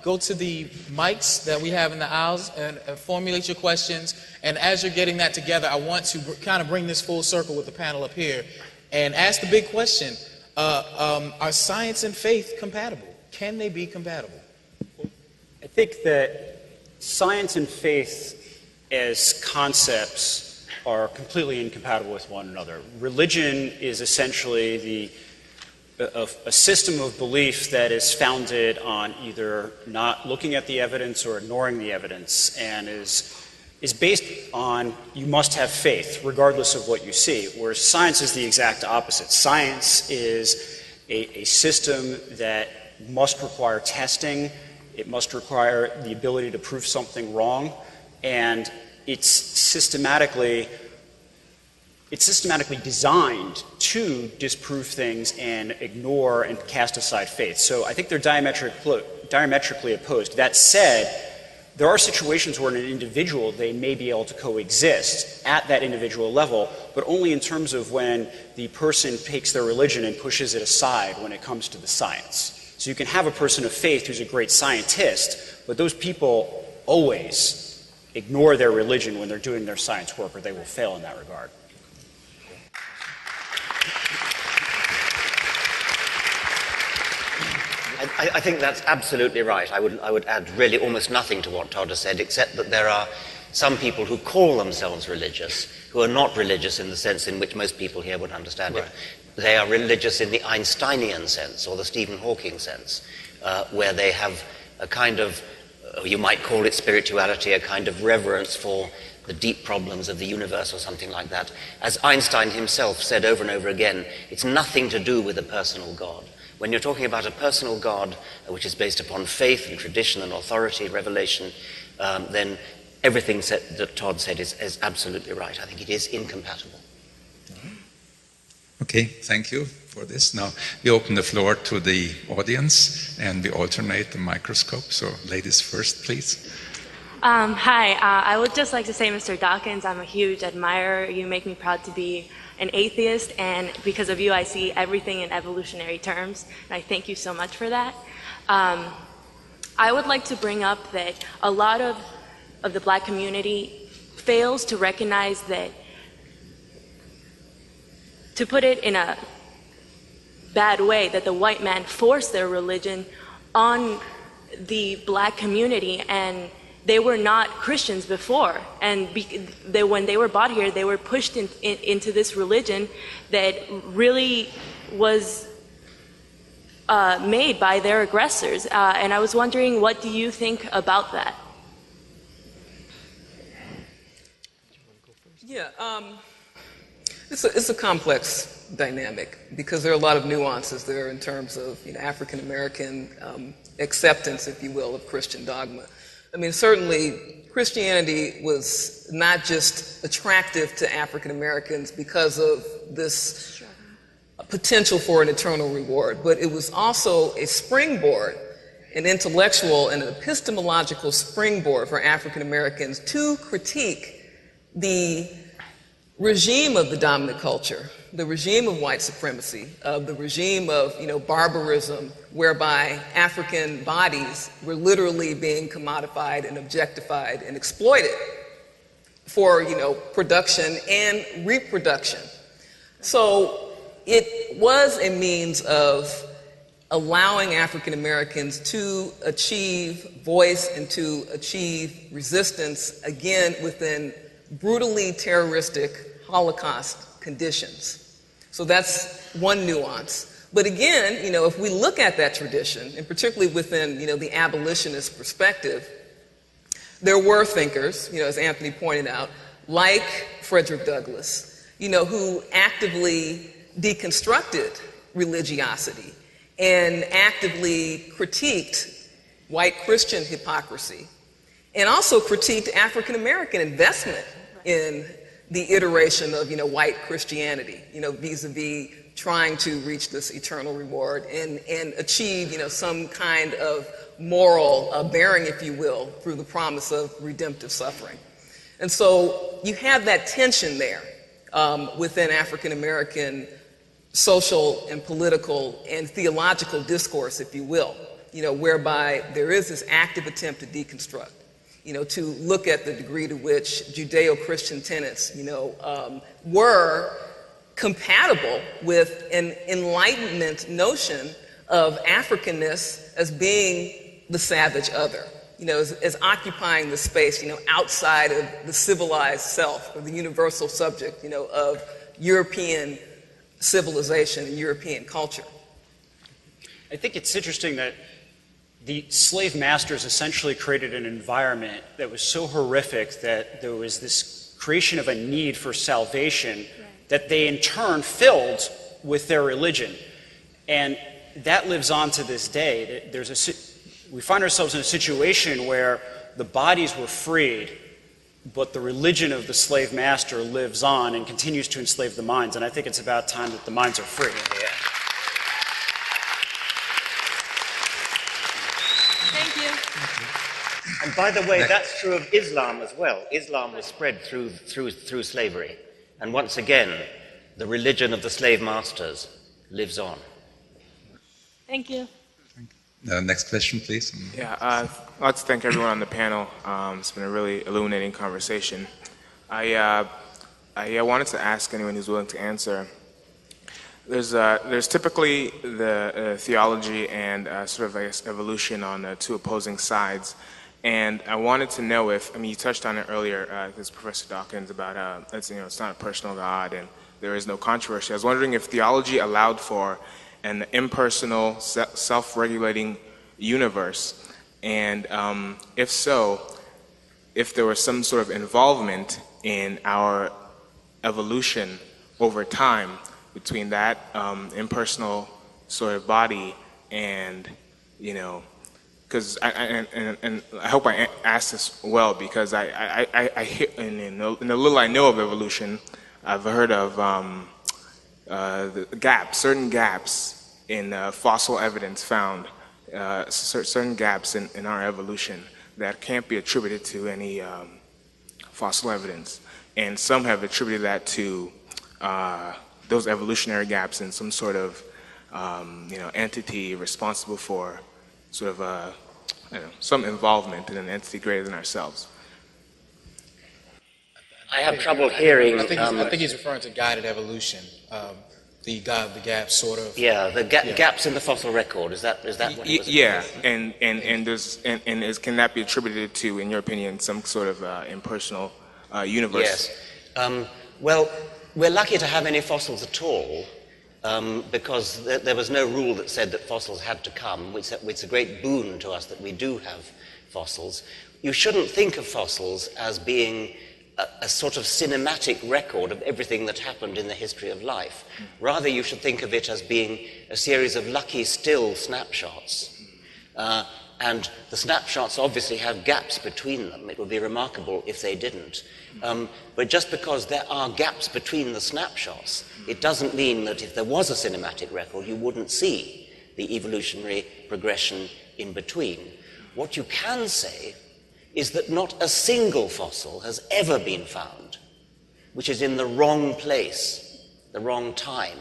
go to the mics that we have in the aisles and formulate your questions. And as you're getting that together, I want to kind of bring this full circle with the panel up here and ask the big question, are science and faith compatible? Can they be compatible?
I think that science and faith as concepts are completely incompatible with one another. Religion is essentially a system of belief that is founded on either not looking at the evidence or ignoring the evidence, and is based on you must have faith regardless of what you see, whereas science is the exact opposite. Science is a system that must require testing, it must require the ability to prove something wrong, and it's systematically designed to disprove things and ignore and cast aside faith. So I think they're diametrically opposed. That said, there are situations where in an individual they may be able to coexist at that individual level, but only in terms of when the person takes their religion and pushes it aside when it comes to the science. So you can have a person of faith who's a great scientist, but those people always ignore their religion when they're doing their science work, or they will fail in that regard.
I think that's absolutely right. I would add really almost nothing to what Todd has said, except that there are some people who call themselves religious, who are not religious in the sense in which most people here would understand it. They are religious in the Einsteinian sense, or the Stephen Hawking sense, where they have a kind of, you might call it spirituality, a kind of reverence for the deep problems of the universe or something like that. As Einstein himself said over and over again, it's nothing to do with a personal God. When you're talking about a personal God, which is based upon faith and tradition and authority, revelation, then everything that Todd said is absolutely right. I think it is incompatible.
Okay, thank you for this. Now we open the floor to the audience and we alternate the microscope. So ladies first, please.
Hi, I would just like to say, Mr. Dawkins, I'm a huge admirer. You make me proud to be an atheist, and because of you, I see everything in evolutionary terms, and I thank you so much for that. I would like to bring up that a lot of the black community fails to recognize that, to put it in a bad way, that the white man forced their religion on the black community, and they were not Christians before, and when they were brought here, they were pushed into this religion that really was made by their aggressors. And I was wondering, what do you think about that?
Yeah, it's a complex dynamic because there are a lot of nuances there in terms of African American acceptance, if you will, of Christian dogma. I mean, certainly Christianity was not just attractive to African Americans because of this potential for an eternal reward, but it was also a springboard, an intellectual and an epistemological springboard for African Americans to critique the regime of the dominant culture, the regime of white supremacy, the regime of barbarism, whereby African bodies were literally being commodified and objectified and exploited for production and reproduction. So it was a means of allowing African Americans to achieve voice and to achieve resistance, again, within brutally terroristic Holocaust conditions. So that's one nuance. But again, if we look at that tradition, and particularly within, the abolitionist perspective, there were thinkers, as Anthony pointed out, like Frederick Douglass, who actively, deconstructed religiosity and actively critiqued white Christian hypocrisy, and also critiqued African American investment in the iteration of, white Christianity, vis-a-vis trying to reach this eternal reward and achieve, some kind of moral bearing, if you will, through the promise of redemptive suffering. And so you have that tension there within African American social and political and theological discourse, if you will, whereby there is this active attempt to deconstruct, to look at the degree to which Judeo-Christian tenets, were compatible with an Enlightenment notion of Africanness as being the savage other, as occupying the space, outside of the civilized self or the universal subject, of European civilization and European culture.
I think it's interesting that the slave masters essentially created an environment that was so horrific that there was this creation of a need for salvation that they in turn filled with their religion. And that lives on to this day. We find ourselves in a situation where the bodies were freed, but the religion of the slave master lives on and continues to enslave the minds. And I think it's about time that the minds are free. Yeah.
Thank you.
And by the way, that's true of Islam as well. Islam was spread through slavery. And once again, the religion of the slave masters lives on.
Thank you.
Next question, please.
Yeah, I'd like to thank everyone on the panel. It's been a really illuminating conversation. I wanted to ask anyone who's willing to answer. There's typically the theology and sort of, I guess, evolution on two opposing sides. And I wanted to know if, you touched on it earlier, this Professor Dawkins, about it's not a personal God and there is no controversy. I was wondering if theology allowed for an impersonal, self-regulating universe, and if so, if there was some sort of involvement in our evolution over time between that impersonal sort of body and, because I hope I asked this well, because I hear, in the little I know of evolution, I've heard of certain gaps in fossil evidence found, certain gaps in our evolution that can't be attributed to any fossil evidence. And some have attributed that to those evolutionary gaps in some sort of entity responsible for sort of some involvement in an entity greater than ourselves.
I have trouble hearing.
I think he's referring to guided evolution. The gap sort of.
Yeah, the gaps in the fossil record. Is that what it was?
Yeah, and can that be attributed to, in your opinion, some sort of impersonal universe?
Yes. Well, we're lucky to have any fossils at all, because there was no rule that said that fossils had to come. It's a great boon to us that we do have fossils. You shouldn't think of fossils as being a sort of cinematic record of everything that happened in the history of life. Rather, you should think of it as being a series of lucky still snapshots. And the snapshots obviously have gaps between them. It would be remarkable if they didn't. But just because there are gaps between the snapshots, it doesn't mean that if there was a cinematic record, you wouldn't see the evolutionary progression in between. What you can say is that not a single fossil has ever been found which is in the wrong place, the wrong time,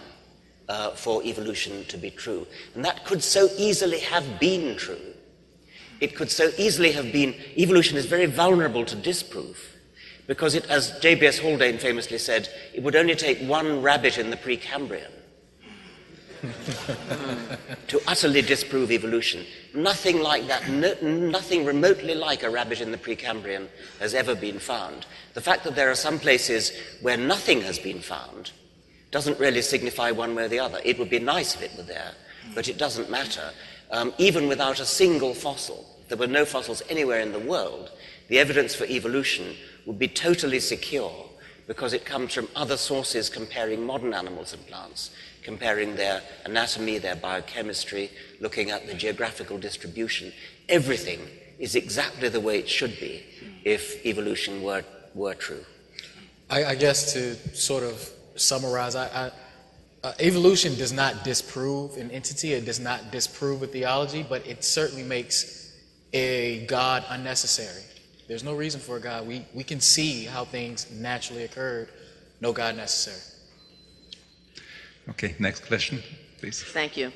for evolution to be true. And that could so easily have been true. It could so easily have been. Evolution is very vulnerable to disproof, because it, as J.B.S. Haldane famously said, it would only take one rabbit in the Precambrian to utterly disprove evolution. Nothing like that, nothing remotely like a rabbit in the Precambrian has ever been found. The fact that there are some places where nothing has been found doesn't really signify one way or the other. It would be nice if it were there, but it doesn't matter. Even without a single fossil, if there were no fossils anywhere in the world, the evidence for evolution would be totally secure, because it comes from other sources comparing modern animals and plants, comparing their anatomy, their biochemistry, looking at the geographical distribution. Everything is exactly the way it should be if evolution were true.
I guess to sort of summarize, evolution does not disprove an entity, it does not disprove a theology, but it certainly makes a God unnecessary. There's no reason for a God. We can see how things naturally occurred. No God necessary.
Okay, next question, please.
Thank you.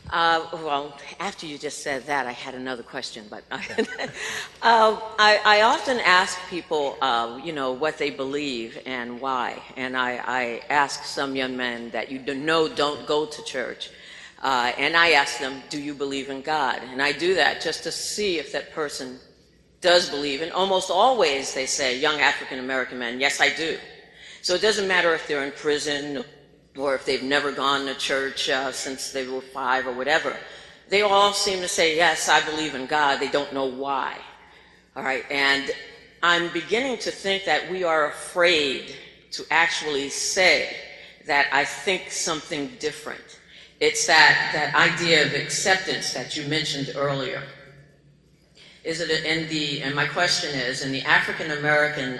Well, after you just said that, I had another question, but I often ask people, what they believe and why. And I ask some young men that don't go to church. And I ask them, do you believe in God? And I do that just to see if that person does believe. And almost always they say, young African American men, yes, I do. So it doesn't matter if they're in prison or if they've never gone to church since they were 5 or whatever. They all seem to say, yes, I believe in God. They don't know why. All right, and I'm beginning to think that we are afraid to actually say that I think something different. It's that idea of acceptance that you mentioned earlier. Is it and my question is, in the African American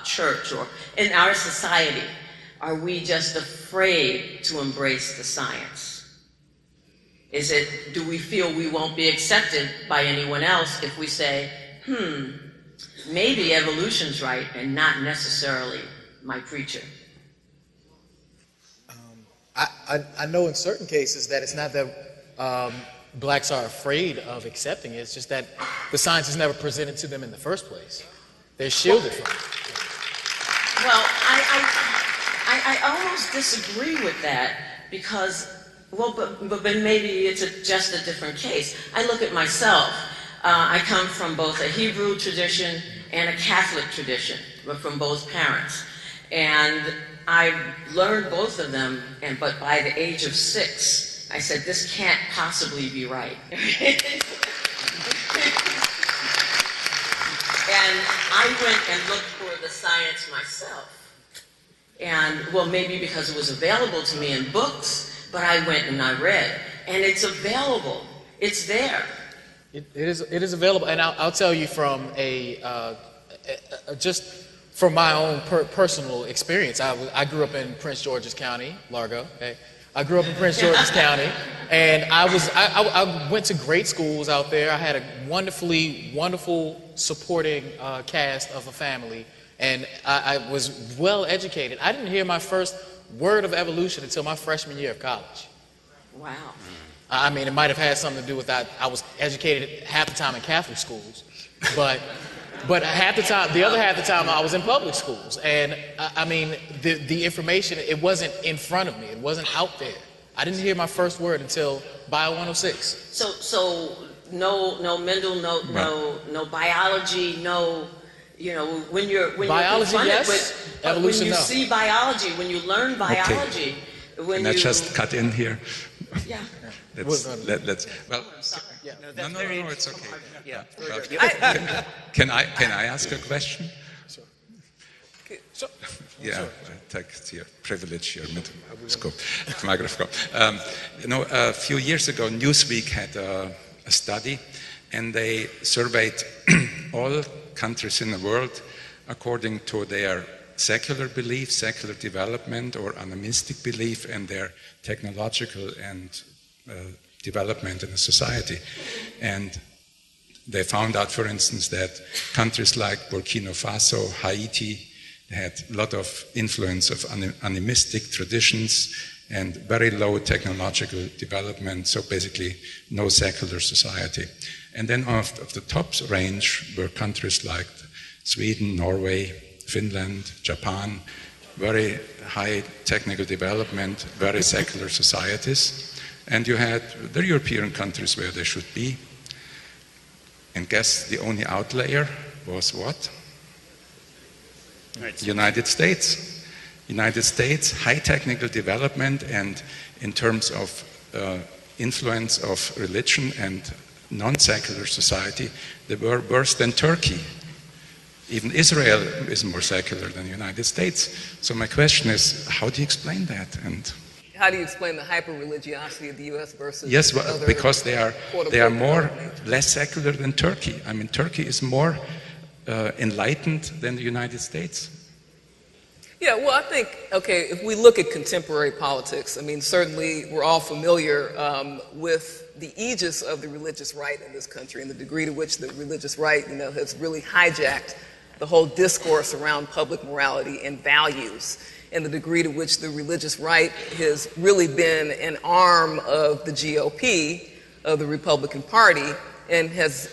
church or in our society, are we just afraid to embrace the science? Do we feel we won't be accepted by anyone else if we say, maybe evolution's right and not necessarily my preacher?
I know in certain cases that it's not that blacks are afraid of accepting it, it's just that the science is never presented to them in the first place. They're shielded from it.
Well, I almost disagree with that because, but maybe it's just a different case. I look at myself. I come from both a Hebrew tradition and a Catholic tradition, but from both parents. And I learned both of them, but by the age of 6, I said, this can't possibly be right. And I went and looked for the science myself. And, well, maybe because it was available to me in books, but I went and I read. And it's available. It's there.
It is available. And I'll tell you from just from my own personal experience. I grew up in Prince George's County, Largo. Okay? I grew up in Prince George's County, and I went to great schools out there. I had a wonderful supporting cast of a family, and I was well educated. I didn't hear my first word of evolution until my freshman year of college.
Wow.
I mean, it might have had something to do with that. I was educated half the time in Catholic schools, but half the time, the other half the time, I was in public schools. And I mean, the information, it wasn't in front of me. It wasn't out there. I didn't hear my first word until Bio 106.
So no Mendel, no biology, no, when you're
biology,
confronted
yes.
with,
Evolution,
when you
no.
see biology, when you learn biology, when
Can I just cut in here?
Yeah.
Let's well.
Yeah.
No, it's okay.
Yeah.
Can I ask a question?
Sure.
Yeah, take your privilege, your microphone. A few years ago, Newsweek had a study, and they surveyed all countries in the world according to their secular belief, secular development, or animistic belief, and their technological and development in a society. And they found out, for instance, that countries like Burkina Faso, Haiti, had a lot of influence of animistic traditions and very low technological development, so basically no secular society. And then of the top range were countries like Sweden, Norway, Finland, Japan, very high technical development, very secular societies. And you had the European countries where they should be. And guess the only outlier was what?
Right.
United States. United States, high technical development, and in terms of influence of religion and non-secular society, they were worse than Turkey. Even Israel is more secular than the United States. So my question is, how do you explain that? And
how do you explain the hyper-religiosity of the U.S. versus
yes, well,
other
because they are more
developed
less secular than Turkey. I mean, Turkey is more enlightened than the United States.
Yeah, well, I think, okay, if we look at contemporary politics, I mean, certainly we're all familiar with the aegis of the religious right in this country and the degree to which the religious right, has really hijacked the whole discourse around public morality and values, and the degree to which the religious right has really been an arm of the GOP, of the Republican Party, and has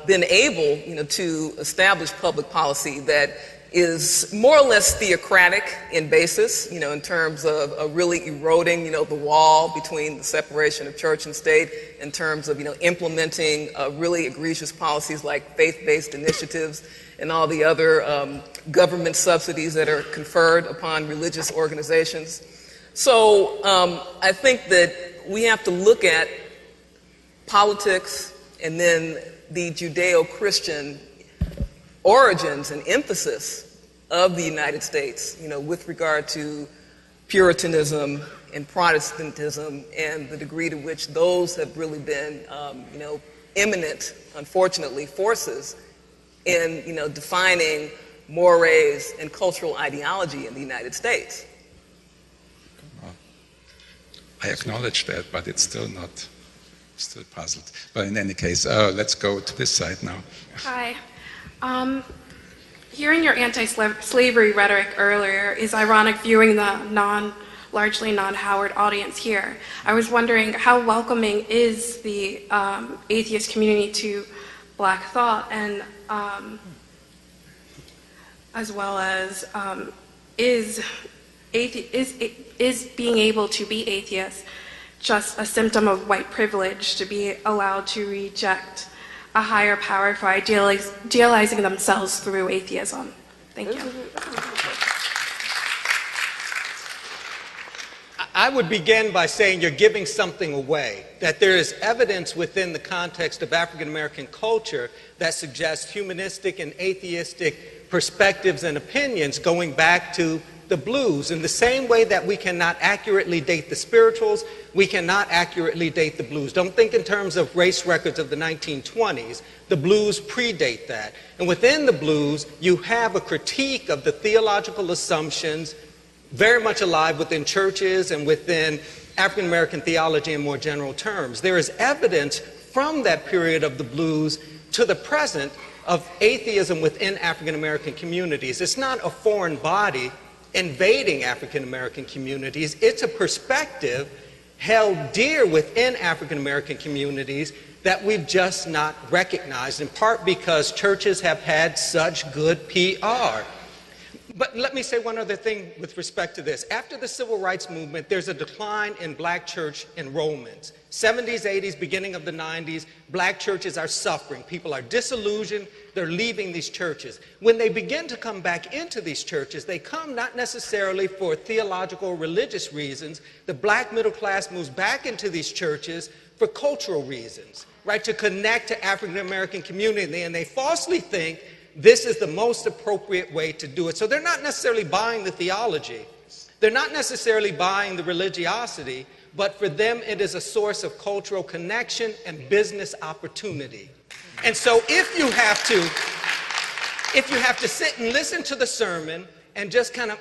been able, to establish public policy that is more or less theocratic in basis, in terms of really eroding, the wall between the separation of church and state, in terms of, implementing really egregious policies like faith-based initiatives and all the other government subsidies that are conferred upon religious organizations. So I think that we have to look at politics and then the Judeo-Christian origins and emphasis of the United States, with regard to Puritanism and Protestantism and the degree to which those have really been, imminent, unfortunately, forces in, defining mores and cultural ideology in the United States.
Well, I acknowledge that, but it's still puzzled. But in any case, let's go to this side now.
Hi. Hearing your anti-slavery rhetoric earlier is ironic viewing the largely non-Howard audience here. I was wondering how welcoming is the atheist community to Black thought, and as well as is being able to be atheist just a symptom of white privilege to be allowed to reject a higher power for idealizing themselves through atheism? Thank you.
I would begin by saying you're giving something away, that there is evidence within the context of African American culture that suggests humanistic and atheistic perspectives and opinions going back to the blues. In the same way that we cannot accurately date the spirituals, we cannot accurately date the blues. Don't think in terms of race records of the 1920s. The blues predate that. And within the blues, you have a critique of the theological assumptions very much alive within churches and within African American theology in more general terms. There is evidence from that period of the blues to the present of atheism within African American communities. It's not a foreign body invading African American communities. It's a perspective held dear within African American communities that we've just not recognized, in part because churches have had such good PR. But let me say one other thing with respect to this. After the Civil Rights Movement, there's a decline in Black church enrollments. 70s, 80s, beginning of the 90s, Black churches are suffering. People are disillusioned. They're leaving these churches. When they begin to come back into these churches, they come not necessarily for theological or religious reasons. The Black middle class moves back into these churches for cultural reasons, right, to connect to African American community, and they falsely think this is the most appropriate way to do it. So they're not necessarily buying the theology. They're not necessarily buying the religiosity, but for them it is a source of cultural connection and business opportunity. And so if you have to sit and listen to the sermon and just kind of,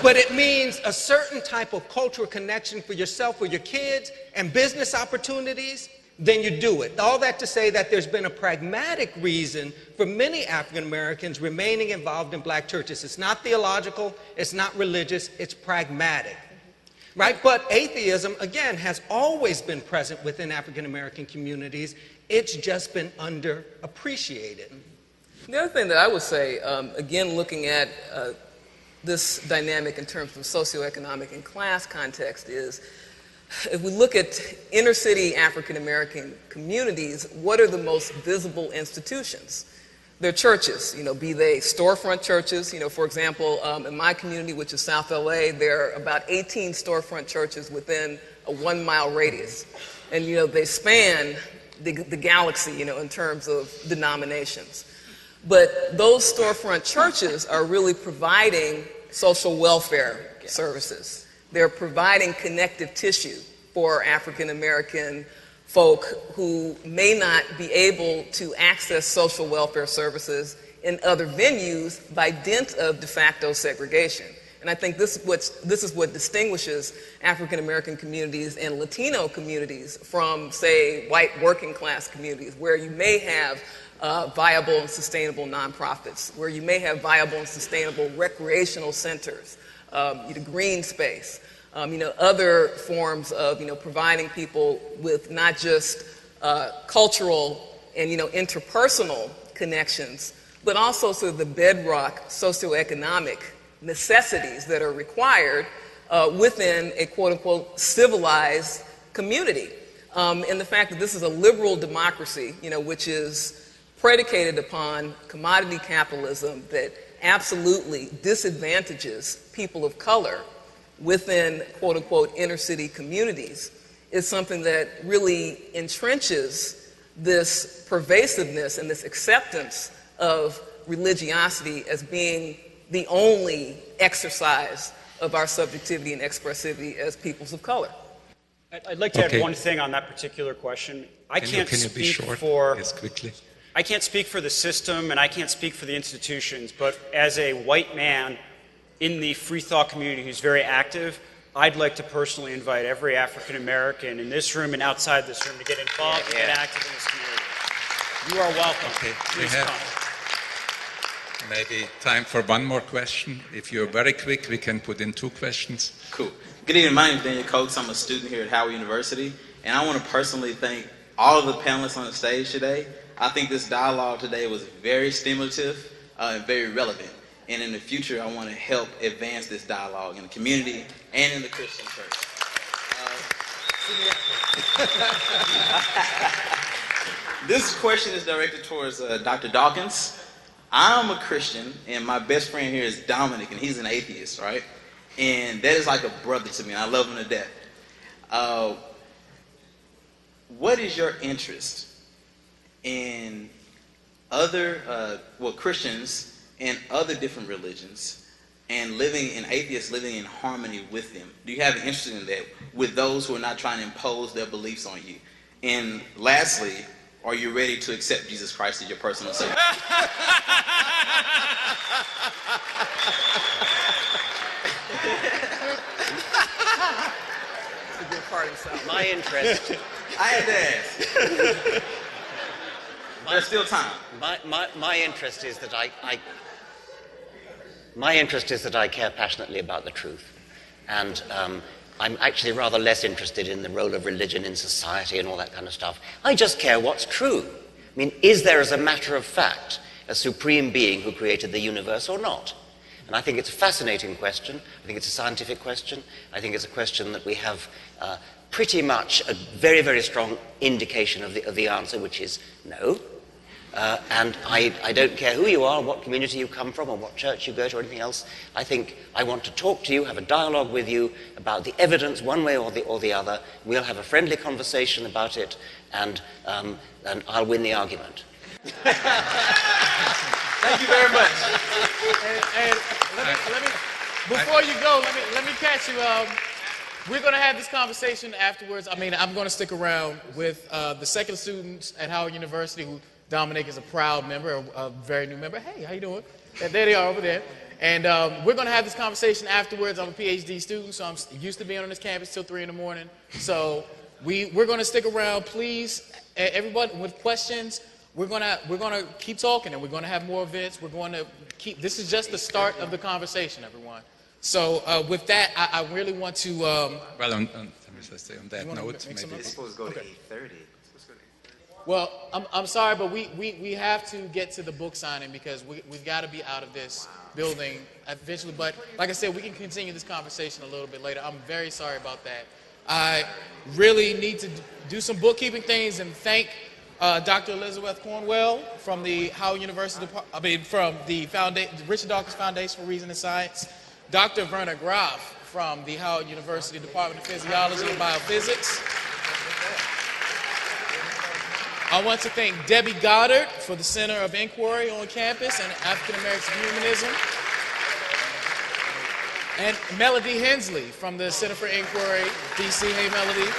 but it means a certain type of cultural connection for yourself or your kids and business opportunities, then you do it. All that to say that there's been a pragmatic reason for many African Americans remaining involved in Black churches. It's not theological, it's not religious, it's pragmatic, right? But atheism, again, has always been present within African American communities. It's just been underappreciated.
The other thing that I would say, again, looking at this dynamic in terms of socioeconomic and class context, is if we look at inner city African American communities, what are the most visible institutions? They're churches, be they storefront churches. For example, in my community, which is South LA, there are about 18 storefront churches within a 1 mile radius. And, they span the galaxy, you know, in terms of denominations. But those storefront churches are really providing social welfare services. They're providing connective tissue for African American folk who may not be able to access social welfare services in other venues by dint of de facto segregation. And I think this is what distinguishes African American communities and Latino communities from, say, white working class communities, where you may have viable and sustainable nonprofits, where you may have viable and sustainable recreational centers, green space, other forms of, providing people with not just cultural and, interpersonal connections, but also sort of the bedrock socioeconomic necessities that are required within a quote-unquote civilized community. And the fact that this is a liberal democracy, which is predicated upon commodity capitalism that absolutely disadvantages people of color within quote-unquote inner city communities, is something that really entrenches this pervasiveness and this acceptance of religiosity as being the only exercise of our subjectivity and expressivity as peoples of color.
I'd like to add one thing on that particular question. I can't speak for the system, and I can't speak for the institutions, but as a white man in the free thought community who's very active, I'd like to personally invite every African American in this room and outside this room to get involved and get active in this community. You are welcome. Please come.
Maybe time for one more question. If you're very quick, we can put in 2 questions.
Cool. Good evening. My name is Daniel Coates. I'm a student here at Howard University, and I want to personally thank all of the panelists on the stage today. I think this dialogue today was very stimulative and very relevant. And in the future, I want to help advance this dialogue in the community and in the Christian church. This question is directed towards Dr. Dawkins. I'm a Christian, and my best friend here is Dominic, and he's an atheist, right? And that is like a brother to me, and I love him to death. What is your interest in other, Christians and other different religions, and atheists living in harmony with them? Do you have an interest in that with those who are not trying to impose their beliefs on you? And lastly, are you ready to accept Jesus Christ as your personal Savior?
My interest.
I had to ask. There's still time.
My interest is that I care passionately about the truth, and I'm actually rather less interested in the role of religion in society and all that kind of stuff. I just care what's true. I mean, is there, as a matter of fact, a supreme being who created the universe or not? And I think it's a fascinating question. I think it's a scientific question. I think it's a question that we have pretty much a very, very strong indication of the answer, which is no. And I don't care who you are, what community you come from, or what church you go to, or anything else. I think I want to talk to you, have a dialogue with you about the evidence one way or the other. We'll have a friendly conversation about it, and I'll win the argument.
Thank you very much.
And before you go, let me catch you. We're going to have this conversation afterwards. I mean, I'm going to stick around with the secular students at Howard University, who Dominic is a proud member, a very new member. Hey, how you doing? And there they are over there. And we're going to have this conversation afterwards. I'm a PhD student, so I'm used to being on this campus till 3 in the morning. So we're going to stick around. Please, everybody, with questions, we're going to keep talking, and we're going to have more events. We're going to keep. This is just the start of the conversation, everyone. So with that, I really want to.
Well, on that note, maybe
we're supposed to go to 8:30.
Well, I'm sorry, but we have to get to the book signing because we've got to be out of this building eventually. But like I said, we can continue this conversation a little bit later. I'm very sorry about that. I really need to do some bookkeeping things and thank Dr. Elizabeth Cornwell from the Howard University, from the Richard Dawkins Foundation for Reason and Science, Dr. Werner Graf from the Howard University Department of Physiology and Biophysics, I want to thank Debbie Goddard for the Center of Inquiry on campus and African American Humanism, and Melody Hensley from the Center for Inquiry, DC. Hey, Melody.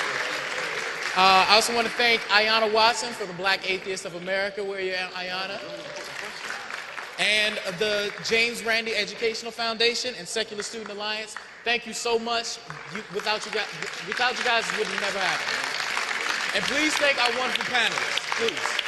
I also want to thank Ayanna Watson for the Black Atheists of America. Where are you at, Ayanna? And the James Randi Educational Foundation and Secular Student Alliance. Thank you so much. Without you guys, it would have never happened. And please thank our wonderful panelists, please.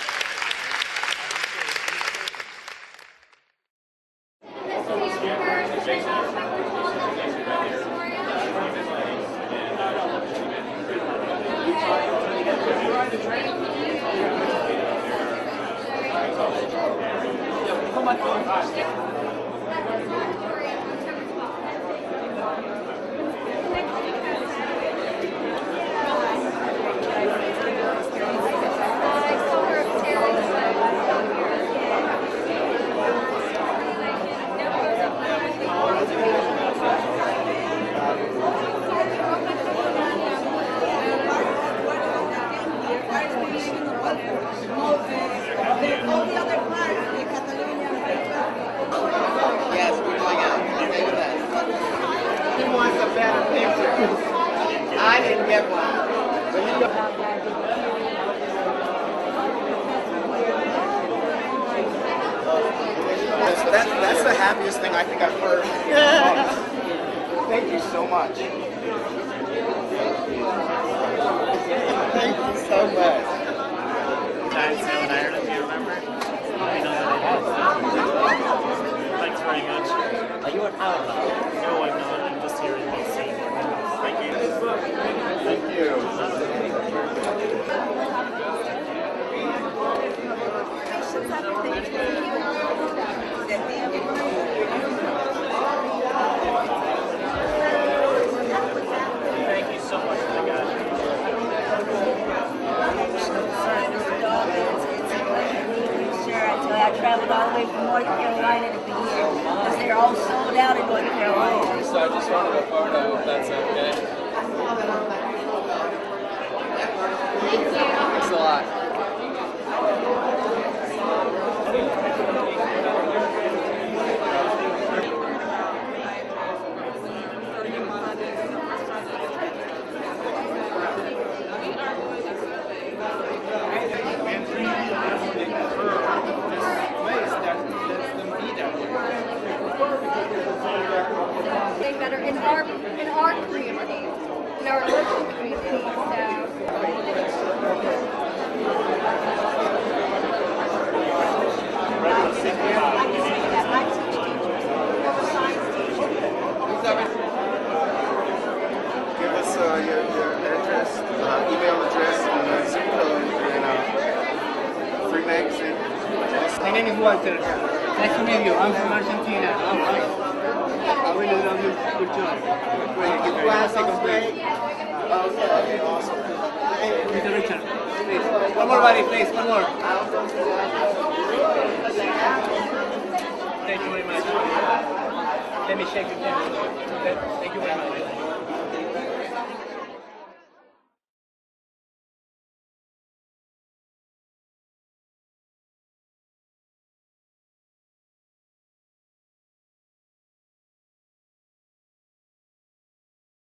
That's the happiest thing I think I've heard. Thank you so much. Thank you so much.
Giant sale in Ireland, do you remember? Thanks very much. Are you in Ireland? No, I'm not. I'm just here in DC. Thank you.
Thank you.
Thank you so much, my God.
I traveled all the way from North Carolina to be here because they're all sold out in North Carolina.
So I just wanted a photo, if that's okay. Thanks a lot.
Better in our community, in our local community.
Give us your address, email address, and zip code, and free magazine.
My name is Walter. Nice to meet you. I'm from Argentina. I really love your culture. Great. You want a second plate? Okay, awesome. Mr. Richard, please. One more, buddy, please. One more. Thank you very much. Let me shake your hand. Thank you very much.